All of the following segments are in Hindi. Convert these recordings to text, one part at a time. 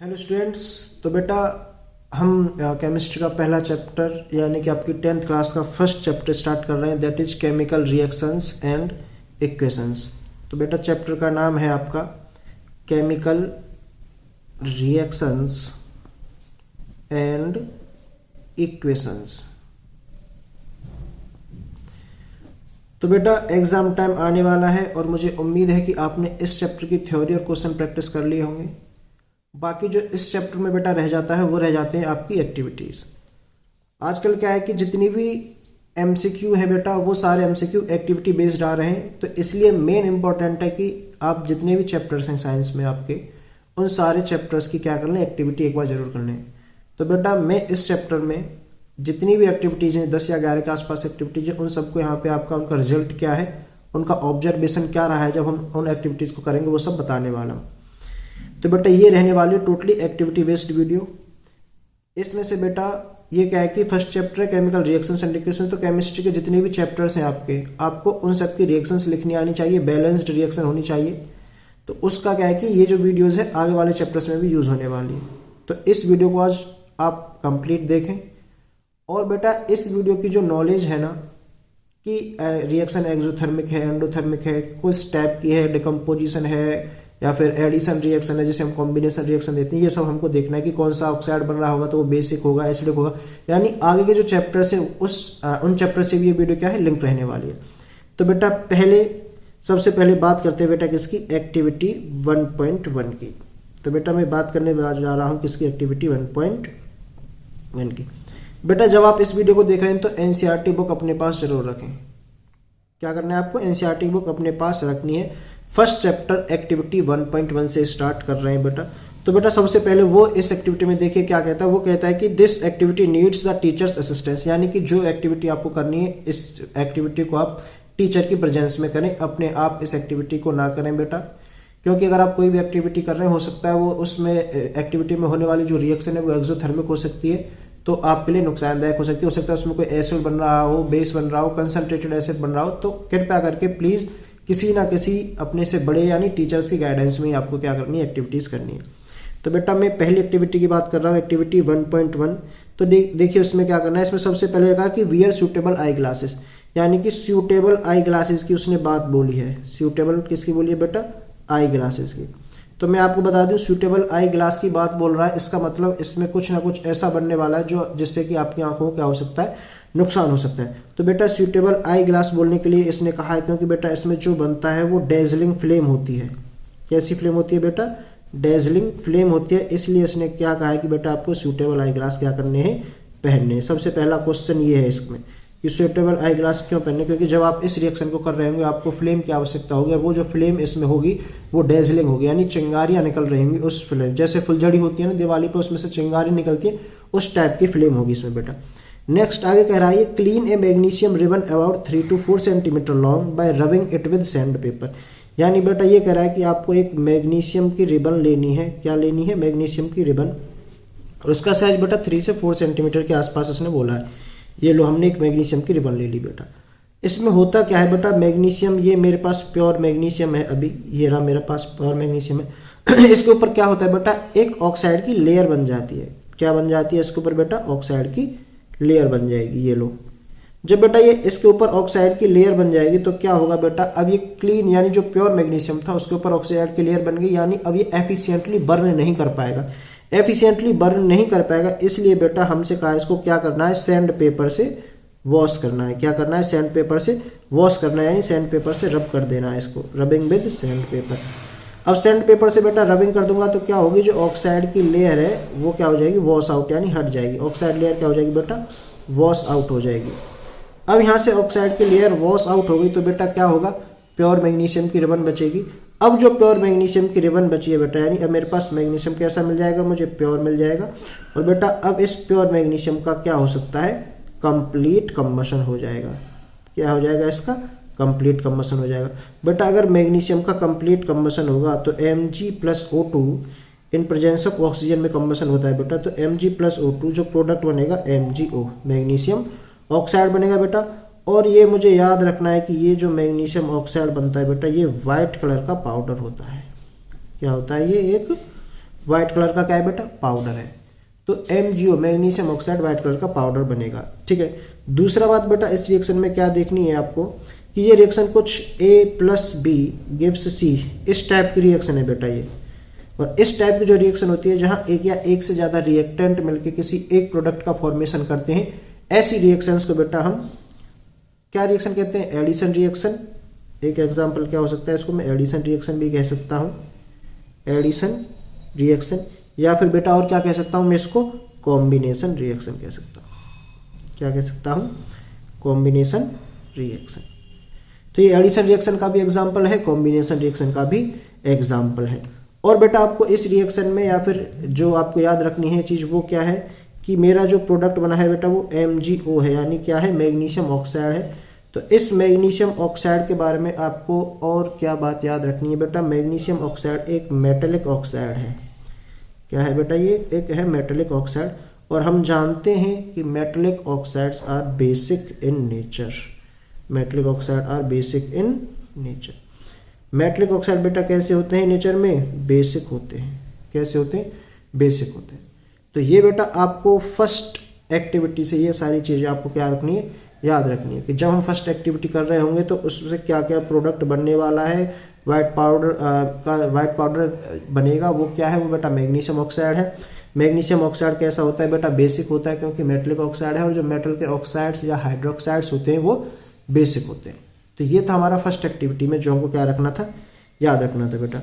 Hello students. तो बेटा हम केमिस्ट्री का पहला चैप्टर यानी कि आपकी 10th क्लास का फर्स्ट चैप्टर स्टार्ट कर रहे हैं, that is chemical reactions and equations. तो बेटा चैप्टर का नाम है आपका केमिकल रिएक्शंस एंड इक्वेशंस। तो बेटा एग्जाम टाइम आने वाला है और मुझे उम्मीद है कि आपने इस चैप्टर की थ्योरी और क्वेश्चन प्रैक्टिस कर लिए होंगे। बाकी जो इस चैप्टर में बेटा रह जाता है वो रह जाते हैं आपकी एक्टिविटीज़। आजकल क्या है कि जितनी भी एमसीक्यू है बेटा वो सारे एमसीक्यू एक्टिविटी बेस्ड आ रहे हैं, तो इसलिए मेन इंपॉर्टेंट है कि आप जितने भी चैप्टर्स हैं साइंस में आपके, उन सारे चैप्टर्स की क्या कर लें, एक्टिविटी एक बार जरूर कर लें। तो बेटा मैं इस चैप्टर में जितनी भी एक्टिविटीज़ हैं 10 या 11 के आसपास एक्टिविटीज़ हैं, उन सबको यहाँ पे आपका उनका रिजल्ट क्या है, उनका ऑब्जर्वेशन क्या रहा है जब हम उन एक्टिविटीज़ को करेंगे, वो सब बताने वाला हूँ। तो बेटा ये रहने वाली टोटली एक्टिविटी बेस्ड वीडियो। इसमें से बेटा ये क्या है कि फर्स्ट चैप्टर है केमिकल रिएक्शंस एंड इक्वेशंस। तो केमिस्ट्री के जितने भी चैप्टर्स हैं आपको उन सब की रिएक्शंस लिखनी आनी चाहिए, बैलेंस्ड रिएक्शन होनी चाहिए। तो उसका क्या है कि ये जो वीडियोज़ है आगे वाले चैप्टर्स में भी यूज़ होने वाली है। तो इस वीडियो को आज आप कंप्लीट देखें। और बेटा इस वीडियो की जो नॉलेज है ना कि रिएक्शन एक्सोथर्मिक है, एंडोथर्मिक है, किस टाइप की है, डिकम्पोजिशन है या फिर एडिशन रिएक्शन है, जैसे हम कॉम्बिनेशन रिएक्शन देते हैं, ये सब हमको देखना है कि कौन सा ऑक्साइड बन रहा होगा तो वो बेसिक होगा, एसिडिक होगा। यानी आगे के जो चैप्टर्स है उन चैप्टर से भी ये वीडियो क्या है, लिंक रहने वाली है। तो बेटा सबसे पहले बात करते हैं बेटा किसकी, एक्टिविटी 1.1 की। तो बेटा मैं बात करने जा रहा हूँ किसकी, एक्टिविटी 1.1 की। बेटा जब आप इस वीडियो को देख रहे हैं तो एनसीईआरटी बुक अपने पास जरूर रखें। क्या करना है आपको, एनसीईआरटी बुक अपने पास रखनी है। फर्स्ट चैप्टर एक्टिविटी 1.1 से स्टार्ट कर रहे हैं बेटा। तो बेटा सबसे पहले वो इस एक्टिविटी में देखिए क्या कहता है। वो कहता है कि this activity needs the teachers assistance, यानी कि जो एक्टिविटी आपको करनी है इस एक्टिविटी को आप टीचर की प्रेजेंस में करें, अपने आप इस एक्टिविटी को ना करें बेटा। क्योंकि अगर आप कोई भी एक्टिविटी कर रहे हैं, हो सकता है वो उसमें एक्टिविटी में होने वाली जो रिएक्शन है वो एक्सोथर्मिक हो सकती है, तो आपके लिए नुकसानदायक हो सकती है। उसमें कोई एसिड बन रहा हो, बेस बन रहा हो, कंसनट्रेटेड एसिड बन रहा हो। तो कृपया करके प्लीज़ किसी ना किसी अपने से बड़े यानी टीचर्स की गाइडेंस में ही आपको क्या करनी है, एक्टिविटीज़ करनी है। तो बेटा मैं पहली एक्टिविटी की बात कर रहा हूँ, एक्टिविटी 1.1। तो देखिए उसमें क्या करना है। इसमें सबसे पहले कहा कि वियर सूटेबल आई ग्लासेस, यानी कि सूटेबल आई ग्लासेस की उसने बात बोली है। सूटेबल किसकी बोली है बेटा, आई ग्लासेस की। तो मैं आपको बता दूं सूटेबल आई ग्लास की बात बोल रहा है, इसका मतलब इसमें कुछ ना कुछ ऐसा बनने वाला है जो जिससे कि आपकी आंखों को क्या हो सकता है, नुकसान हो सकता है। तो बेटा सूटेबल आई ग्लास बोलने के लिए इसने कहा है क्योंकि बेटा इसमें जो बनता है वो डेजलिंग फ्लेम होती है। कैसी फ्लेम होती है बेटा, डेजलिंग फ्लेम होती है। इसलिए इसने क्या कहा है कि बेटा आपको सूटेबल आई ग्लास क्या करने हैं, पहनने हैं। सबसे पहला क्वेश्चन ये है इसमें कि सूटेबल आई ग्लास क्यों पहनने, क्योंकि जब आप इस रिएक्शन को कर रहे होंगे आपको फ्लेम की आवश्यकता होगी, और वो जो फ्लेम इसमें होगी वो डेजलिंग होगी, यानी चिंगारियाँ निकल रही होंगी उस फ्लेम, जैसे फुलझड़ी होती है ना दिवाली पर, उसमें से चिंगारी निकलती है, उस टाइप की फ्लेम होगी इसमें बेटा। नेक्स्ट आगे कह रहा है clean A magnesium ribbon about 3 to 4 centimetre long bye rubbing it with sand paper. यानी बेटा ये कह रहा है कि आपको एक मैग्नीशियम की रिबन लेनी है। क्या लेनी है, मैग्नीशियम की रिबन, और उसका साइज बेटा 3 से 4 सेंटीमीटर के आसपास इसने बोला है। ये लो हमने एक मैग्नीशियम की रिबन ले ली बेटा। इसमें होता क्या है बेटा, मैग्नीशियम, ये मेरे पास प्योर मैग्नीशियम है, अभी ये रहा मेरे पास प्योर मैग्नीशियम है। इसके ऊपर क्या होता है बेटा, एक ऑक्साइड की लेयर बन जाती है। क्या बन जाती है इसके ऊपर बेटा, ऑक्साइड की लेयर बन जाएगी। ये लो जब बेटा ये इसके ऊपर ऑक्साइड की लेयर बन जाएगी तो क्या होगा बेटा, अब ये क्लीन यानी जो प्योर मैग्नीशियम था उसके ऊपर ऑक्साइड की लेयर बन गई, यानी अब ये एफिशिएंटली बर्न नहीं कर पाएगा। एफिशिएंटली बर्न नहीं कर पाएगा, इसलिए बेटा हमसे कहा इसको क्या करना है, सैंड पेपर से वॉश करना है। क्या करना है, सैंड पेपर से वॉश करना है, यानी सैंड पेपर से रब कर देना है इसको, रबिंग विद सैंड पेपर। अब सैंड पेपर से बेटा रबिंग कर दूंगा तो क्या होगी, जो ऑक्साइड की लेयर है वो क्या हो जाएगी, वॉश आउट, यानी हट जाएगी। ऑक्साइड लेयर क्या हो जाएगी बेटा, वॉश आउट हो जाएगी। अब यहाँ से ऑक्साइड की लेयर वॉश आउट हो गई तो बेटा क्या होगा, प्योर मैग्नीशियम की रिबन बचेगी। अब जो प्योर मैग्नीशियम की रिबन बची है बेटा, यानी अब मेरे पास मैग्नीशियम कैसा मिल जाएगा, मुझे प्योर मिल जाएगा। और बेटा अब इस प्योर मैग्नीशियम का क्या हो सकता है, कंप्लीट कम्बशन हो जाएगा। क्या हो जाएगा इसका, कंप्लीट कम्बशन हो जाएगा। बेटा अगर मैग्नीशियम का कंप्लीट कम्बशन होगा तो Mg+O2 in presence of oxygen में कम्बशन होता है बेटा। तो Mg+O2 जो प्रोडक्ट बनेगा MgO, मैग्नीशियम ऑक्साइड बनेगा बेटा। और ये मुझे याद रखना है कि ये जो मैग्नीशियम ऑक्साइड बनता है बेटा, ये वाइट कलर का पाउडर होता है। क्या होता है, ये एक वाइट कलर का क्या है बेटा, पाउडर है। तो MgO magnesium oxide white colour का पाउडर बनेगा, ठीक है। दूसरा बात बेटा इस रिएक्शन में क्या देखनी है आपको कि ये रिएक्शन कुछ A+B गिव्स C, इस टाइप की रिएक्शन है बेटा ये। और इस टाइप की जो रिएक्शन होती है जहां एक या एक से ज़्यादा रिएक्टेंट मिलकर किसी एक प्रोडक्ट का फॉर्मेशन करते हैं, ऐसी रिएक्शंस को बेटा हम क्या रिएक्शन कहते हैं, एडिशन रिएक्शन। एक एग्जाम्पल क्या हो सकता है, इसको मैं एडिशन रिएक्शन भी कह सकता हूँ, एडिशन रिएक्शन। या फिर बेटा और क्या कह सकता हूँ मैं इसको, कॉम्बिनेशन रिएक्शन कह सकता हूँ। क्या कह सकता हूँ, कॉम्बिनेशन रिएक्शन। तो ये एडिशन रिएक्शन का भी एग्जाम्पल है, कॉम्बिनेशन रिएक्शन का भी एग्जाम्पल है। और बेटा आपको इस रिएक्शन में या फिर जो आपको याद रखनी है चीज़ वो क्या है कि मेरा जो प्रोडक्ट बना है बेटा वो MgO है, यानी क्या है, मैग्नीशियम ऑक्साइड है। तो इस मैग्नीशियम ऑक्साइड के बारे में आपको और क्या बात याद रखनी है बेटा, मैग्नीशियम ऑक्साइड एक मेटेलिक ऑक्साइड है। क्या है बेटा, ये एक है मेटेलिक ऑक्साइड। और हम जानते हैं कि metallic oxides are basic in nature, metallic oxide are basic in nature. Metallic oxide बेटा कैसे होते हैं नेचर में, बेसिक होते हैं। कैसे होते हैं, बेसिक होते हैं। तो ये बेटा आपको फर्स्ट एक्टिविटी से ये सारी चीज़ें आपको क्या रखनी है, याद रखनी है कि जब हम फर्स्ट एक्टिविटी कर रहे होंगे तो उससे क्या क्या प्रोडक्ट बनने वाला है। वाइट पाउडर बनेगा, वो क्या है, वो बेटा मैग्नीशियम ऑक्साइड है। मैग्नीशियम ऑक्साइड कैसा होता है बेटा, बेसिक होता है क्योंकि मेटलिक ऑक्साइड है। और जो मेटल के ऑक्साइड्स या हाइड्रोक्साइड्स होते हैं वो बेसिक होते हैं। तो ये था हमारा फर्स्ट एक्टिविटी में जो हमको क्या रखना था, याद रखना था बेटा।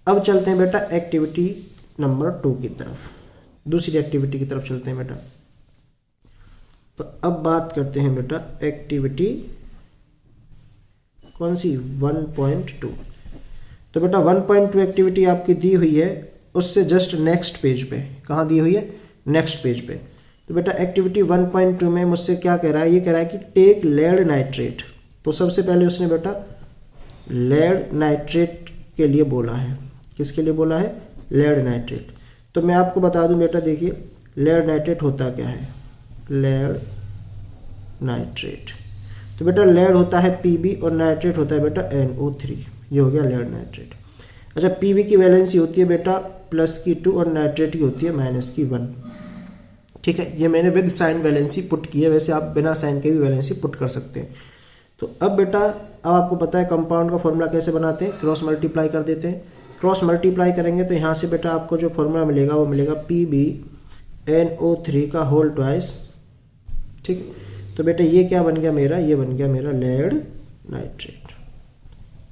अब चलते हैं बेटा एक्टिविटी नंबर 2 की तरफ, दूसरी एक्टिविटी की तरफ चलते हैं बेटा। तो अब बात करते हैं बेटा एक्टिविटी कौन सी, 1.2। तो बेटा 1.2 एक्टिविटी आपकी दी हुई है, उससे जस्ट नेक्स्ट पेज पे, कहाँ दी हुई है, नेक्स्ट पेज पे। तो बेटा एक्टिविटी 1.2 में मुझसे क्या कह रहा है, ये कह रहा है कि टेक लेड नाइट्रेट। तो सबसे पहले उसने बेटा लेड नाइट्रेट के लिए बोला है, किसके लिए बोला है, लेड नाइट्रेट। तो मैं आपको बता दूं बेटा, देखिए लेड नाइट्रेट होता क्या है, लेड नाइट्रेट। तो बेटा लेड होता है Pb और नाइट्रेट होता है बेटा NO3, ये हो गया लेड नाइट्रेट। अच्छा Pb की वैलेंसी होती है बेटा +2 और नाइट्रेट की होती है -1, ठीक है। ये मैंने विद साइन वैलेंसी पुट की है, वैसे आप बिना साइन के भी वैलेंसी पुट कर सकते हैं। तो अब बेटा अब आपको पता है कंपाउंड का फॉर्मूला कैसे बनाते हैं, क्रॉस मल्टीप्लाई कर देते हैं। क्रॉस मल्टीप्लाई करेंगे तो यहाँ से बेटा आपको जो फॉर्मूला मिलेगा वो मिलेगा PbNO3 का होल ट्वाइस, ठीक। तो बेटा ये क्या बन गया मेरा, ये बन गया मेरा लेड नाइट्रेट।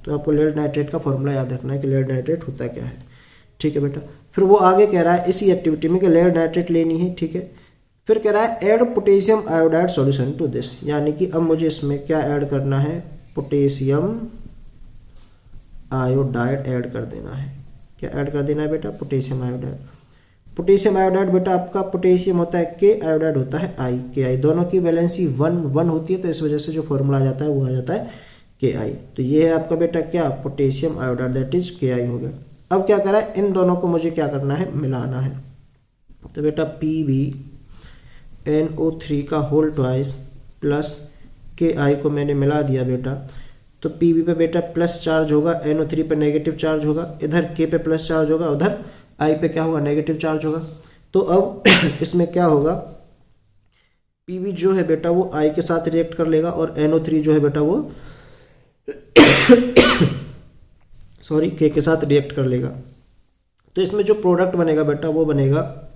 तो आपको लेड नाइट्रेट का फॉर्मूला याद रखना है कि लेड नाइट्रेट होता क्या है, ठीक है बेटा। फिर वो आगे कह रहा है इसी एक्टिविटी में कि लेड नाइट्रेट लेनी है, ठीक है। फिर कह रहा है add potassium iodide solution to this, यानी कि अब मुझे इसमें क्या ऐड करना है, पोटेशियम आयोडाइड ऐड कर देना है। क्या ऐड कर देना है बेटा, पोटेशियम आयोडाइड। पोटेशियम आयोडाइड बेटा आपका पोटेशियम होता है K, आयोडाइड होता है I, KI। दोनों की वैलेंसी 1 होती है, तो इस वजह से जो फॉर्मूला आ जाता है वो आ जाता है KI। तो ये है आपका बेटा क्या, potassium iodide, that is KI हो गया। अब क्या करा है, इन दोनों को मुझे क्या करना है, मिलाना है। तो बेटा PbNO3 का होल ट्वाइस प्लस KI को मैंने मिला दिया बेटा। तो Pb पे बेटा प्लस चार्ज होगा, NO3 पे नेगेटिव चार्ज होगा, इधर K पे प्लस चार्ज होगा, उधर I पे क्या होगा, नेगेटिव चार्ज होगा। तो अब इसमें क्या होगा, Pb जो है बेटा वो I के साथ रिएक्ट कर लेगा और NO3 जो है बेटा वो सॉरी K के साथ रिएक्ट कर लेगा। तो इसमें जो प्रोडक्ट बनेगा बेटा वो बनेगा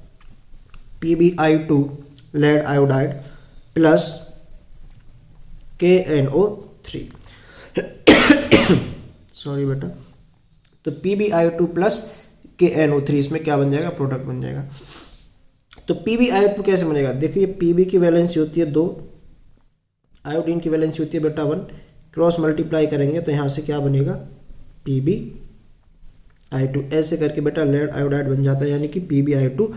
PbI2 lead iodide plus KNO3 sorry बेटा। तो PbI2 प्लस KNO3 इसमें क्या बन जाएगा, प्रोडक्ट बन जाएगा। तो PbI2 कैसे बनेगा, देखिए Pb की वैलेंसी होती है 2, आयोडीन की वैलेंसी होती है बेटा 1, क्रॉस मल्टीप्लाई करेंगे तो यहाँ से क्या बनेगा, PbI2। ऐसे करके बेटा लेड आयोडाइड बन जाता है, यानी कि PbI2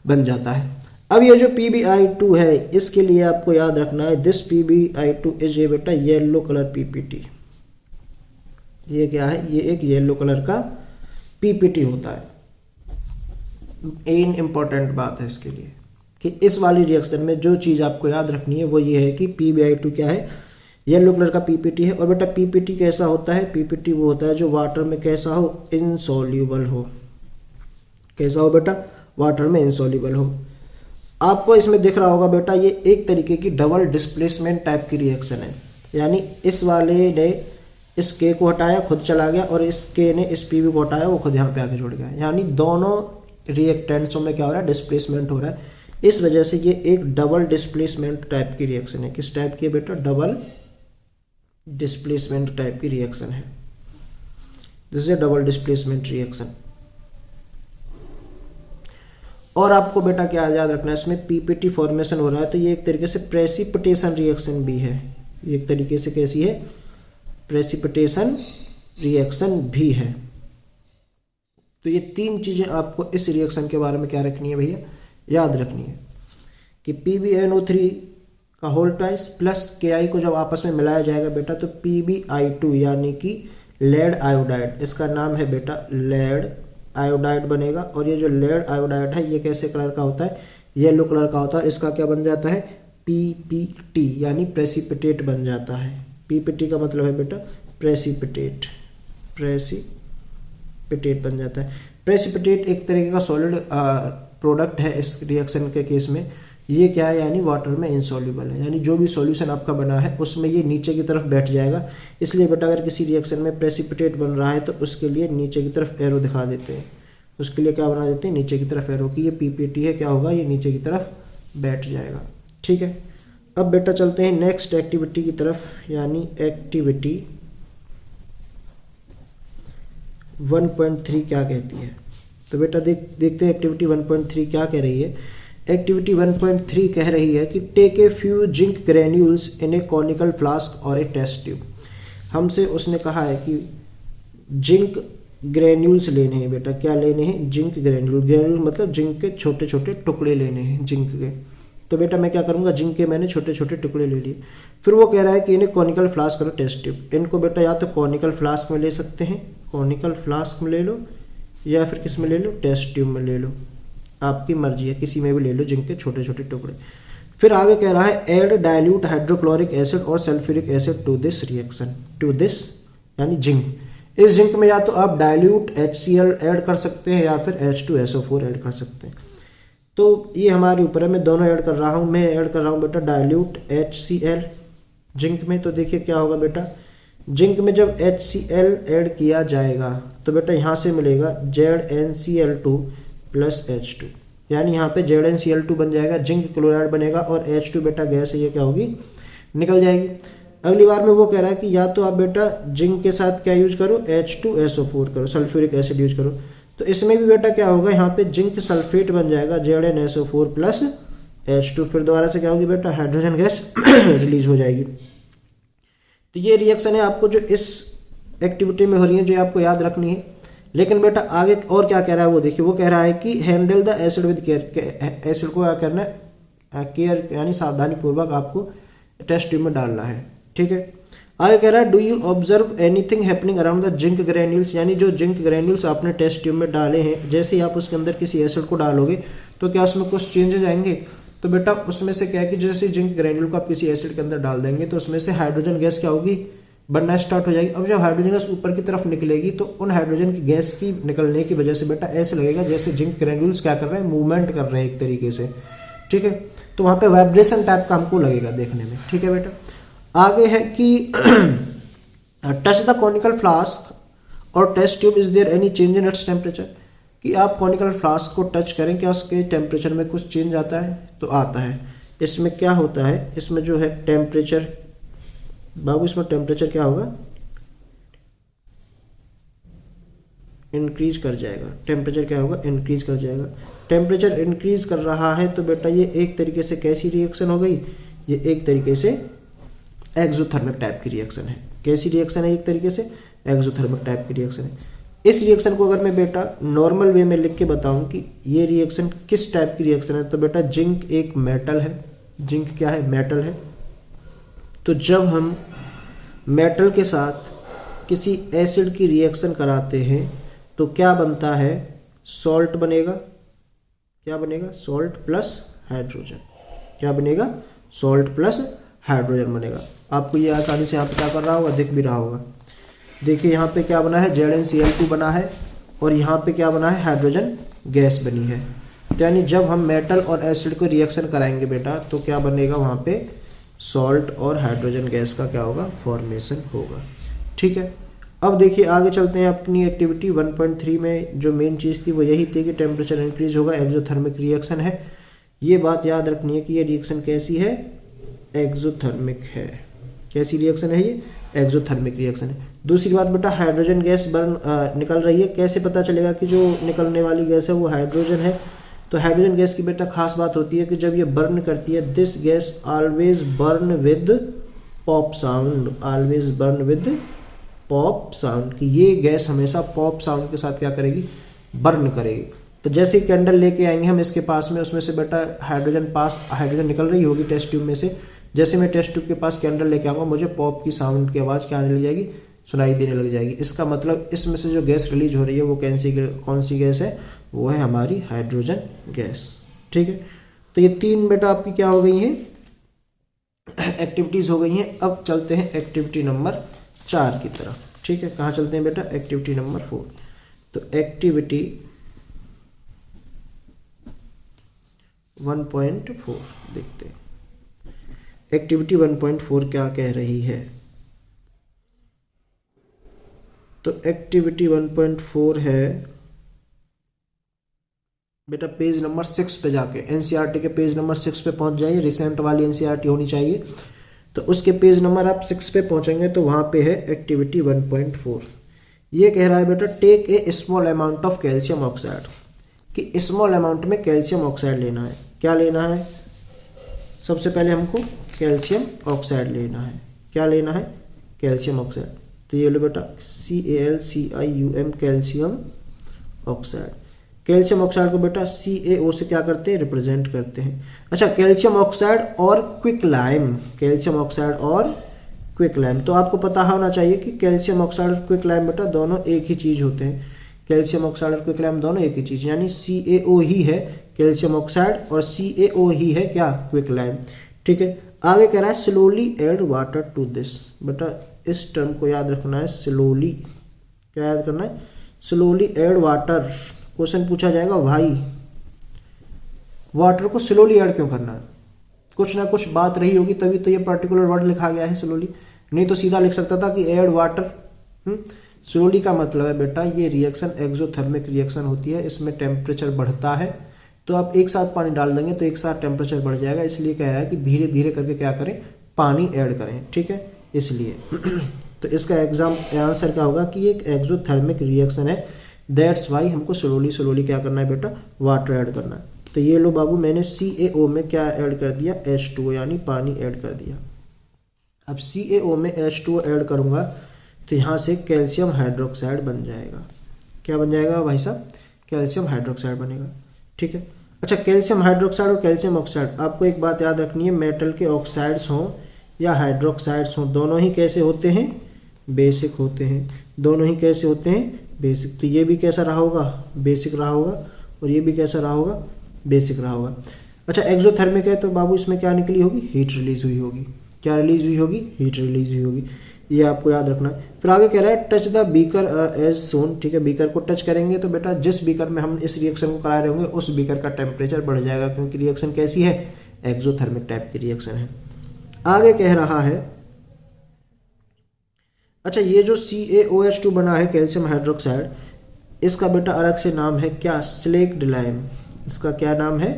बन जाता है। अब ये जो PbI2 है इसके लिए आपको याद रखना है, दिस PbI2 इज ये बेटा येलो कलर PPT। ये क्या है, ये एक येलो कलर का PPT होता है। एक इंपॉर्टेंट बात है इसके लिए कि इस वाली रिएक्शन में जो चीज़ आपको याद रखनी है वो ये है कि PbI2 क्या है, येलो कलर का PPT है। और बेटा PPT कैसा होता है, PPT वो होता है जो वाटर में कैसा हो, इनसॉल्यूबल हो। कैसा हो बेटा, वाटर में इनसॉल्युबल हो। आपको इसमें दिख रहा होगा बेटा ये एक तरीके की डबल डिस्प्लेसमेंट टाइप की रिएक्शन है, यानी इस वाले ने इस के को हटाया खुद चला गया और इस के ने इस पी को हटाया वो खुद यहाँ पे आके जुड़ गया, यानी दोनों रिएक्टेंट्सों में क्या हो रहा है, डिस्प्लेसमेंट हो रहा है। इस वजह से ये एक डबल डिस्प्लेसमेंट टाइप की रिएक्शन है। किस टाइप की है बेटा, डबल डिस्प्लेसमेंट टाइप की रिएक्शन है। This is A double displacement reaction. और आपको बेटा क्या याद रखना है, इसमें पीपीटी फॉर्मेशन हो रहा है तो ये एक तरीके से प्रेसिपिटेशन रिएक्शन भी है। ये एक तरीके से कैसी है, प्रेसिपिटेशन रिएक्शन भी है। तो ये तीन चीजें आपको इस रिएक्शन के बारे में क्या रखनी है भैया, याद रखनी है कि PbNO3 का होल ट्वाइस प्लस KI को जब आपस में मिलाया जाएगा बेटा तो PbI2 यानी कि लेड आयोडाइड, इसका नाम है बेटा लेड आयोडाइड बनेगा। और ये जो लेड आयोडाइड है ये कैसे कलर का होता है, येलो कलर का होता है। इसका क्या बन जाता है, PPT यानी प्रेसिपिटेट बन जाता है। PPT का मतलब है बेटा प्रेसिपिटेट, प्रेसिपिटेट बन जाता है। प्रेसिपिटेट एक तरीके का सॉलिड प्रोडक्ट है इस रिएक्शन के केस में। ये क्या है, यानी वाटर में इनसॉल्युबल है, यानी जो भी सॉल्यूशन आपका बना है उसमें ये नीचे की तरफ बैठ जाएगा। इसलिए बेटा अगर किसी रिएक्शन में प्रेसिपिटेट बन रहा है तो उसके लिए नीचे की तरफ एरो दिखा देते हैं, उसके लिए क्या बना देते हैं, नीचे की तरफ एरो की। ये PPT है, क्या होगा, ये नीचे की तरफ बैठ जाएगा। ठीक है, अब बेटा चलते हैं नेक्स्ट एक्टिविटी की तरफ, यानी एक्टिविटी 1.3 क्या कहती है। तो बेटा देखते हैं एक्टिविटी 1.3 क्या कह रही है। एक्टिविटी 1.3 कह रही है कि take a few zinc granules in a conical flask और ए टेस्ट ट्यूब। हमसे उसने कहा है कि जिंक ग्रेन्यूल्स लेने हैं बेटा, क्या लेने हैं, जिंक ग्रेन्यूल। ग्रेन्यूल मतलब जिंक के छोटे छोटे टुकड़े लेने हैं जिंक के। तो बेटा मैं क्या करूँगा, जिंक के मैंने छोटे छोटे टुकड़े ले लिए। फिर वो कह रहा है कि इन्हें कॉनिकल फ्लास्क और टेस्ट ट्यूब। इनको बेटा या तो कॉनिकल फ्लास्क में ले सकते हैं, कॉनिकल फ्लास्क में ले लो, या फिर किस में ले लो, टेस्ट ट्यूब में ले लो, आपकी मर्जी है, किसी में भी ले लो जिंक के छोटे छोटे टुकड़े। फिर आगे कह रहा है ऐड डाइल्यूट हाइड्रोक्लोरिक एसिड और sulphuric acid to this reaction, to this यानी जिंक। इस जिंक में या तो आप डाइल्यूट HCl ऐड कर सकते हैं या फिर H2SO4 ऐड कर सकते हैं। तो ये हमारे ऊपर है, मैं दोनों ऐड कर रहा हूँ। मैं ऐड कर रहा हूँ बेटा डाइल्यूट HCl जिंक में। तो देखिए क्या होगा बेटा, जिंक में जब HCl ऐड किया जाएगा तो बेटा यहाँ से मिलेगा ZnCl2 प्लस H2, यानी यहाँ पे ZnCl2 बन जाएगा, जिंक क्लोराइड बनेगा और H2 बेटा गैस है, ये क्या होगी, निकल जाएगी। अगली बार में वो कह रहा है कि या तो आप बेटा जिंक के साथ क्या यूज करो, H2SO4 करो, सल्फ्यूरिक एसिड यूज करो। तो इसमें भी बेटा क्या होगा, यहाँ पे जिंक सल्फेट बन जाएगा ZnSO4 प्लस H2। फिर दोबारा से क्या होगी बेटा, हाइड्रोजन गैस रिलीज हो जाएगी। तो ये रिएक्शन है आपको जो इस एक्टिविटी में हो रही है, जो आपको याद रखनी है। लेकिन बेटा आगे और क्या कह रहा है वो देखिए, वो कह रहा है कि handle the acid with care. Acid को क्या करना है, केयर यानी सावधानी पूर्वक आपको टेस्ट ट्यूब में डालना है। ठीक है, आगे कह रहा है do you observe anything happening around the zinc granules, यानी जो जिंक ग्रेन्यूल्स आपने टेस्ट ट्यूब में डाले हैं, जैसे ही आप उसके अंदर किसी एसिड को डालोगे तो क्या उसमें कुछ चेंजेस आएंगे। तो बेटा उसमें से क्या है कि जैसे जिंक ग्रेन्यूल को आप किसी एसिड के अंदर डाल देंगे तो उसमें से हाइड्रोजन गैस क्या होगी, बनना स्टार्ट हो जाएगी। अब जब हाइड्रोजन गैस ऊपर की तरफ निकलेगी तो उन हाइड्रोजन की गैस की निकलने की वजह से बेटा ऐसे लगेगा जैसे जिंक ग्रेन्यूल्स क्या कर रहे हैं, मूवमेंट कर रहे हैं एक तरीके से। ठीक है, तो वहाँ पे वाइब्रेशन टाइप का हमको लगेगा देखने में। ठीक है बेटा, आगे है कि टच द कॉनिकल फ्लास्क और test tube, is there any change in its temperature, कि आप कॉनिकल फ्लास्क को टच करें, क्या उसके टेम्परेचर में कुछ चेंज आता है, तो आता है। इसमें क्या होता है, इसमें जो है टेम्परेचर, बाबू इसमें टेम्परेचर क्या होगा, इंक्रीज कर जाएगा। टेम्परेचर क्या होगा, इंक्रीज कर जाएगा। टेम्परेचर इंक्रीज कर रहा है तो बेटा ये एक तरीके से कैसी रिएक्शन हो गई, ये एक तरीके से एक्सोथर्मिक टाइप की रिएक्शन है। कैसी रिएक्शन है, एक तरीके से एक्सोथर्मिक टाइप की रिएक्शन है। इस रिएक्शन को अगर मैं बेटा नॉर्मल वे में लिख के बताऊं कि ये रिएक्शन किस टाइप की रिएक्शन है, तो बेटा जिंक एक मेटल है। जिंक क्या है, मेटल है। तो जब हम मेटल के साथ किसी एसिड की रिएक्शन कराते हैं तो क्या बनता है, सॉल्ट बनेगा। क्या बनेगा, सॉल्ट प्लस हाइड्रोजन। क्या बनेगा, सॉल्ट प्लस हाइड्रोजन बनेगा। आपको ये आसानी से यहाँ पे क्या कर रहा होगा, दिख भी रहा होगा। देखिए यहाँ पे क्या बना है, ZnCl2 बना है और यहाँ पे क्या बना है, हाइड्रोजन गैस बनी है। तो यानी जब हम मेटल और एसिड को रिएक्शन कराएंगे बेटा तो क्या बनेगा वहाँ पे, सॉल्ट और हाइड्रोजन गैस का क्या होगा, फॉर्मेशन होगा। ठीक है, अब देखिए आगे चलते हैं अपनी एक्टिविटी 1.3 में। जो मेन चीज़ थी वो यही थी कि टेम्परेचर इंक्रीज होगा, एक्सोथर्मिक रिएक्शन है। ये बात याद रखनी है कि ये रिएक्शन कैसी है, एक्सोथर्मिक है। कैसी रिएक्शन है ये, एक्सोथर्मिक रिएक्शन है। दूसरी बात बेटा, हाइड्रोजन गैस बर्न निकल रही है। कैसे पता चलेगा कि जो निकलने वाली गैस है वो हाइड्रोजन है, तो हाइड्रोजन गैस की बेटा खास बात होती है कि जब ये बर्न करती है, this gas always burn with pop sound, always burn with pop sound, कि ये गैस हमेशा पॉप साउंड के साथ क्या करेगी, बर्न करेगी। तो जैसे ही कैंडल लेके आएंगे हम इसके पास में, उसमें से बेटा हाइड्रोजन निकल रही होगी टेस्ट ट्यूब में से। जैसे मैं टेस्ट ट्यूब के पास कैंडल लेके आऊँगा, मुझे पॉप की साउंड की आवाज़ क्या आने लग जाएगी, सुनाई देने लग जाएगी। इसका मतलब इसमें से जो गैस रिलीज हो रही है वो कौन सी गैस है, वो है हमारी हाइड्रोजन गैस। ठीक है, तो ये 3 बेटा आपकी क्या हो गई हैं, एक्टिविटीज़ हो गई हैं। अब चलते हैं एक्टिविटी नंबर 4 की तरफ। ठीक है, कहाँ चलते हैं बेटा, एक्टिविटी नंबर 4। तो एक्टिविटी 1.4 देखते हैं। एक्टिविटी 1.4 क्या कह रही है, तो एक्टिविटी 1.4 है बेटा पेज नंबर 6 पे जाके, एनसीईआरटी के पेज नंबर 6 पे पहुंच जाइए। रिसेंट वाली एनसीईआरटी होनी चाहिए, तो उसके पेज नंबर आप 6 पे पहुंचेंगे तो वहां पे है एक्टिविटी 1.4। ये कह रहा है बेटा, take a small amount of calcium oxide, कि स्मॉल अमाउंट में कैल्शियम ऑक्साइड लेना है। क्या लेना है, सबसे पहले हमको कैल्शियम ऑक्साइड लेना है। क्या लेना है, कैल्शियम ऑक्साइड। तो ये लो बेटा CaLCium, calcium oxide. Calcium oxide को बेटा CaO से क्या करते हैं, रिप्रेजेंट करते हैं। अच्छा, कैल्शियम ऑक्साइड और क्विक लाइम, कैल्शियम ऑक्साइड और क्विक लाइम, तो आपको पता होना चाहिए कि कैल्शियम ऑक्साइड और क्विक लाइम बेटा दोनों एक ही चीज़ होते हैं। कैल्शियम ऑक्साइड और क्विक लाइम दोनों एक ही चीज़, यानी CaO ही है कैल्शियम ऑक्साइड और CaO ही है क्या, क्विक लाइम। ठीक है, आगे कह रहा है slowly add water to this. बेटा इस टर्म को याद रखना है, स्लोली। क्या याद करना है, स्लोली एड वाटर। क्वेश्चन पूछा जाएगा, भाई वाटर को स्लोली ऐड क्यों करना है, कुछ ना कुछ बात रही होगी तभी तो ये पर्टिकुलर वर्ड लिखा गया है स्लोली, नहीं तो सीधा लिख सकता था कि ऐड वाटर। स्लोली का मतलब है बेटा ये रिएक्शन एक्सोथर्मिक रिएक्शन होती है, इसमें टेम्परेचर बढ़ता है, तो आप एक साथ पानी डाल देंगे तो एक साथ टेम्परेचर बढ़ जाएगा, इसलिए कह रहा है कि धीरे धीरे करके क्या करें, पानी ऐड करें। ठीक है, इसलिए तो इसका आंसर क्या होगा कि एक एक्सोथर्मिक रिएक्शन है, दैट्स वाई हमको स्लोली क्या करना है बेटा, वाटर ऐड करना है। तो ये लो बाबू, मैंने CaO में क्या ऐड कर दिया, H2O, यानी पानी ऐड कर दिया। अब CaO में H2O ऐड करूँगा तो यहाँ से कैल्शियम हाइड्रोक्साइड बन जाएगा। क्या बन जाएगा भाई साहब, कैल्शियम हाइड्रोक्साइड बनेगा। ठीक है, अच्छा कैल्शियम हाइड्रोक्साइड और कैल्शियम ऑक्साइड, आपको एक बात याद रखनी है, मेटल के ऑक्साइड्स हों या हाइड्रोक्साइड्स हों, दोनों ही कैसे होते हैं, बेसिक होते हैं। दोनों ही कैसे होते हैं, बेसिक। तो ये भी कैसा रहा होगा, बेसिक रहा होगा, और ये भी कैसा रहा होगा, बेसिक रहा होगा। अच्छा एक्सोथर्मिक है तो बाबू इसमें क्या निकली होगी, हीट रिलीज हुई होगी। क्या रिलीज हुई होगी, हीट रिलीज हुई होगी, ये आपको याद रखना है। फिर आगे कह रहा है टच द बीकर एज सोन। ठीक है, बीकर को टच करेंगे तो बेटा जिस बीकर में हम इस रिएक्शन को करा रहे होंगे उस बीकर का टेम्परेचर बढ़ जाएगा, क्योंकि रिएक्शन कैसी है, एक्सोथर्मिक टाइप की रिएक्शन है। आगे कह रहा है, अच्छा ये जो CaOH2 बना है कैल्शियम हाइड्रोक्साइड, इसका बेटा अलग से नाम है क्या, स्लेक्ड लाइम। इसका क्या नाम है,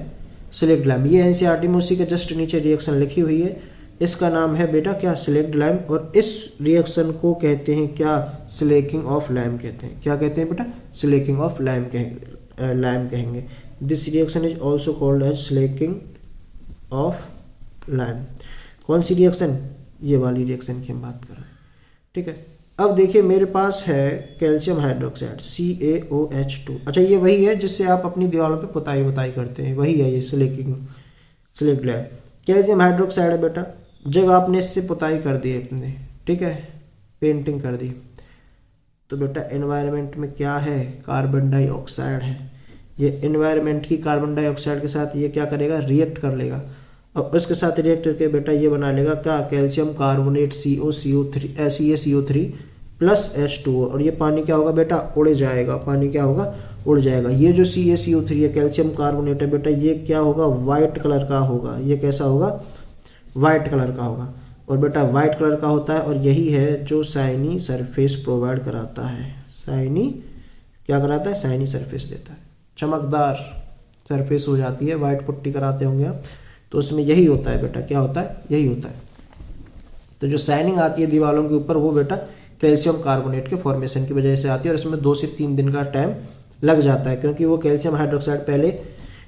स्लेक्ड लाइम। ये एनसीईआरटी में उसी के जस्ट नीचे रिएक्शन लिखी हुई है, इसका नाम है बेटा क्या, स्लेक्ड लाइम। और इस रिएक्शन को कहते हैं क्या, स्लेकिंग ऑफ लाइम कहते हैं। क्या कहते हैं बेटा, स्लेकिंग ऑफ लाइम कहेंगे। This reaction is also called as slaking of lime. कौन सी रिएक्शन, ये वाली रिएक्शन की हम बात कर रहे हैं। ठीक है, अब देखिए मेरे पास है कैल्शियम हाइड्रोक्साइड CaOH2। अच्छा ये वही है जिससे आप अपनी दीवारों पे पुताई करते हैं, वही है ये स्लेक्ड लाइम। कैल्शियम हाइड्रोक्साइड है बेटा, जब आपने इससे पुताई कर दी अपने, ठीक है, पेंटिंग कर दी, तो बेटा एनवायरनमेंट में क्या है, कार्बन डाइऑक्साइड है। ये एनवायरनमेंट की कार्बन डाइऑक्साइड के साथ ये क्या करेगा, रिएक्ट कर लेगा, और उसके साथ रिएक्ट करके बेटा ये बना लेगा क्या, calcium carbonate CaCO3 plus H2O। और ये पानी क्या होगा बेटा, उड़ जाएगा, पानी क्या होगा, उड़ जाएगा। ये जो CaCO3 है, कैल्शियम कार्बोनेट है बेटा, ये क्या होगा, वाइट कलर का होगा। ये कैसा होगा, वाइट कलर का होगा। और बेटा वाइट कलर का होता है और यही है जो शाइनी सरफेस प्रोवाइड कराता है। शाइनी क्या कराता है, शाइनी सरफेस देता है, चमकदार सरफेस हो जाती है। वाइट पुट्टी कराते होंगे आप, तो उसमें यही होता है बेटा, क्या होता है, यही होता है। तो जो शाइनिंग आती है दीवारों के ऊपर, वो बेटा कैल्शियम कार्बोनेट के फॉर्मेशन की वजह से आती है। और इसमें 2 से 3 दिन का टाइम लग जाता है, क्योंकि वो कैल्शियम हाइड्रोक्साइड पहले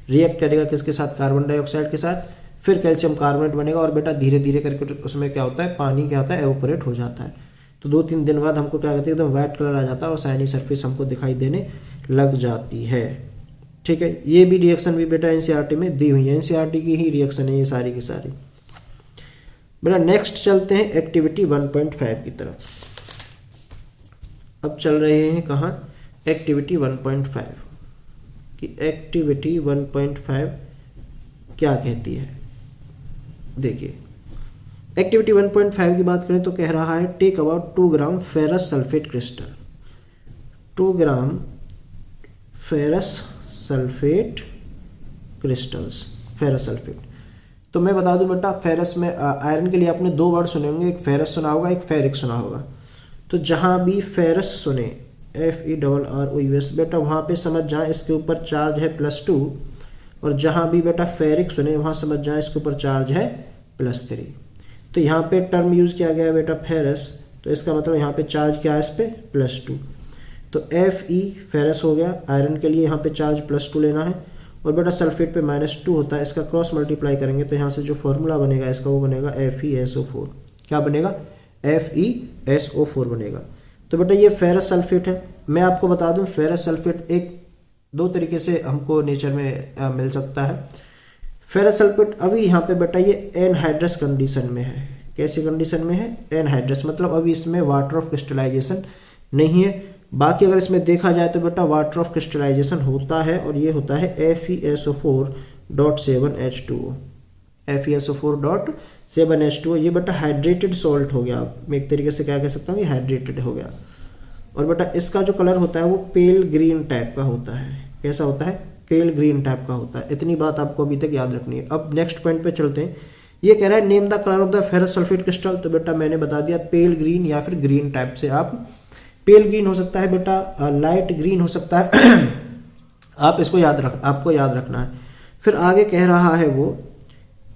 रिएक्ट करेगा किसके साथ, कार्बन डाइऑक्साइड के साथ, फिर कैल्शियम कार्बोनेट बनेगा और बेटा धीरे धीरे करके उसमें क्या होता है, पानी क्या होता है, एवोपरेट हो जाता है। तो 2-3 दिन बाद हमको क्या कहते हैं, एकदम वाइट कलर आ जाता है और शाइनी सरफेस हमको दिखाई देने लग जाती है। ठीक है, ये भी रिएक्शन भी बेटा एनसीईआरटी में दी हुई है, एनसीईआरटी की ही रिएक्शन है ये सारी की सारी। बेटा नेक्स्ट चलते हैं एक्टिविटी 1.5 की तरफ। अब चल रहे हैं कहाँ, एक्टिविटी 1.5 कि एक्टिविटी 1.5 क्या कहती है। देखिए एक्टिविटी 1.5 की बात करें तो कह रहा है take about 2 gram ferrous sulphate crystal, 2 gram ferrous sulphate crystals, ferrous sulphate. तो मैं बता दूं बेटा, फेरस में आयरन के लिए आपने 2 वर्ड सुने होंगे, एक फेरस सुना होगा, एक फेरिक सुना होगा। तो जहां भी फेरस सुने, FERROUS बेटा, वहां पे समझ जाए इसके ऊपर चार्ज है +2, और जहां भी बेटा फेरिक सुने वहां समझ जाए इसके ऊपर चार्ज है +3। तो यहाँ पे टर्म यूज किया गया है बेटा फेरस, तो इसका मतलब यहाँ पे चार्ज क्या है, इस पे +2। तो Fe फेरस हो गया, आयरन के लिए यहाँ पे चार्ज +2 लेना है, और बेटा सल्फेट पे -2 होता है। इसका क्रॉस मल्टीप्लाई करेंगे तो यहाँ से जो फॉर्मूला बनेगा इसका, वो बनेगा FeSO4। क्या बनेगा, FeSO4 बनेगा। तो बेटा ये फेरस सल्फेट है। मैं आपको बता दूं फेरस सल्फेट 2 तरीके से हमको नेचर में मिल सकता है। फेरस सल्फेट अभी यहाँ पे बेटा ये एनहाइड्रस कंडीशन में है। कैसी कंडीशन में है, एनहाइड्रस, मतलब अभी इसमें वाटर ऑफ क्रिस्टलाइजेशन नहीं है। बाकी अगर इसमें देखा जाए तो बेटा वाटर ऑफ क्रिस्टलाइजेशन होता है, और ये होता है FeSO4.7H2O, FeSO4.7H2O। ये बेटा हाइड्रेटेड सॉल्ट हो गया, मैं एक तरीके से क्या कह सकता हूँ, ये हाइड्रेटेड हो गया। और बेटा इसका जो कलर होता है वो पेल ग्रीन टाइप का होता है। कैसा होता है, पेल ग्रीन टाइप का होता है। इतनी बात आपको अभी तक याद रखनी है। अब नेक्स्ट पॉइंट पे चलते हैं। ये कह रहा है name the colour of the ferrous sulphate crystal. तो बेटा मैंने बता दिया पेल ग्रीन या फिर ग्रीन टाइप से। आप पेल ग्रीन हो सकता है बेटा, लाइट ग्रीन हो सकता है आप इसको आपको याद रखना है। फिर आगे कह रहा है वो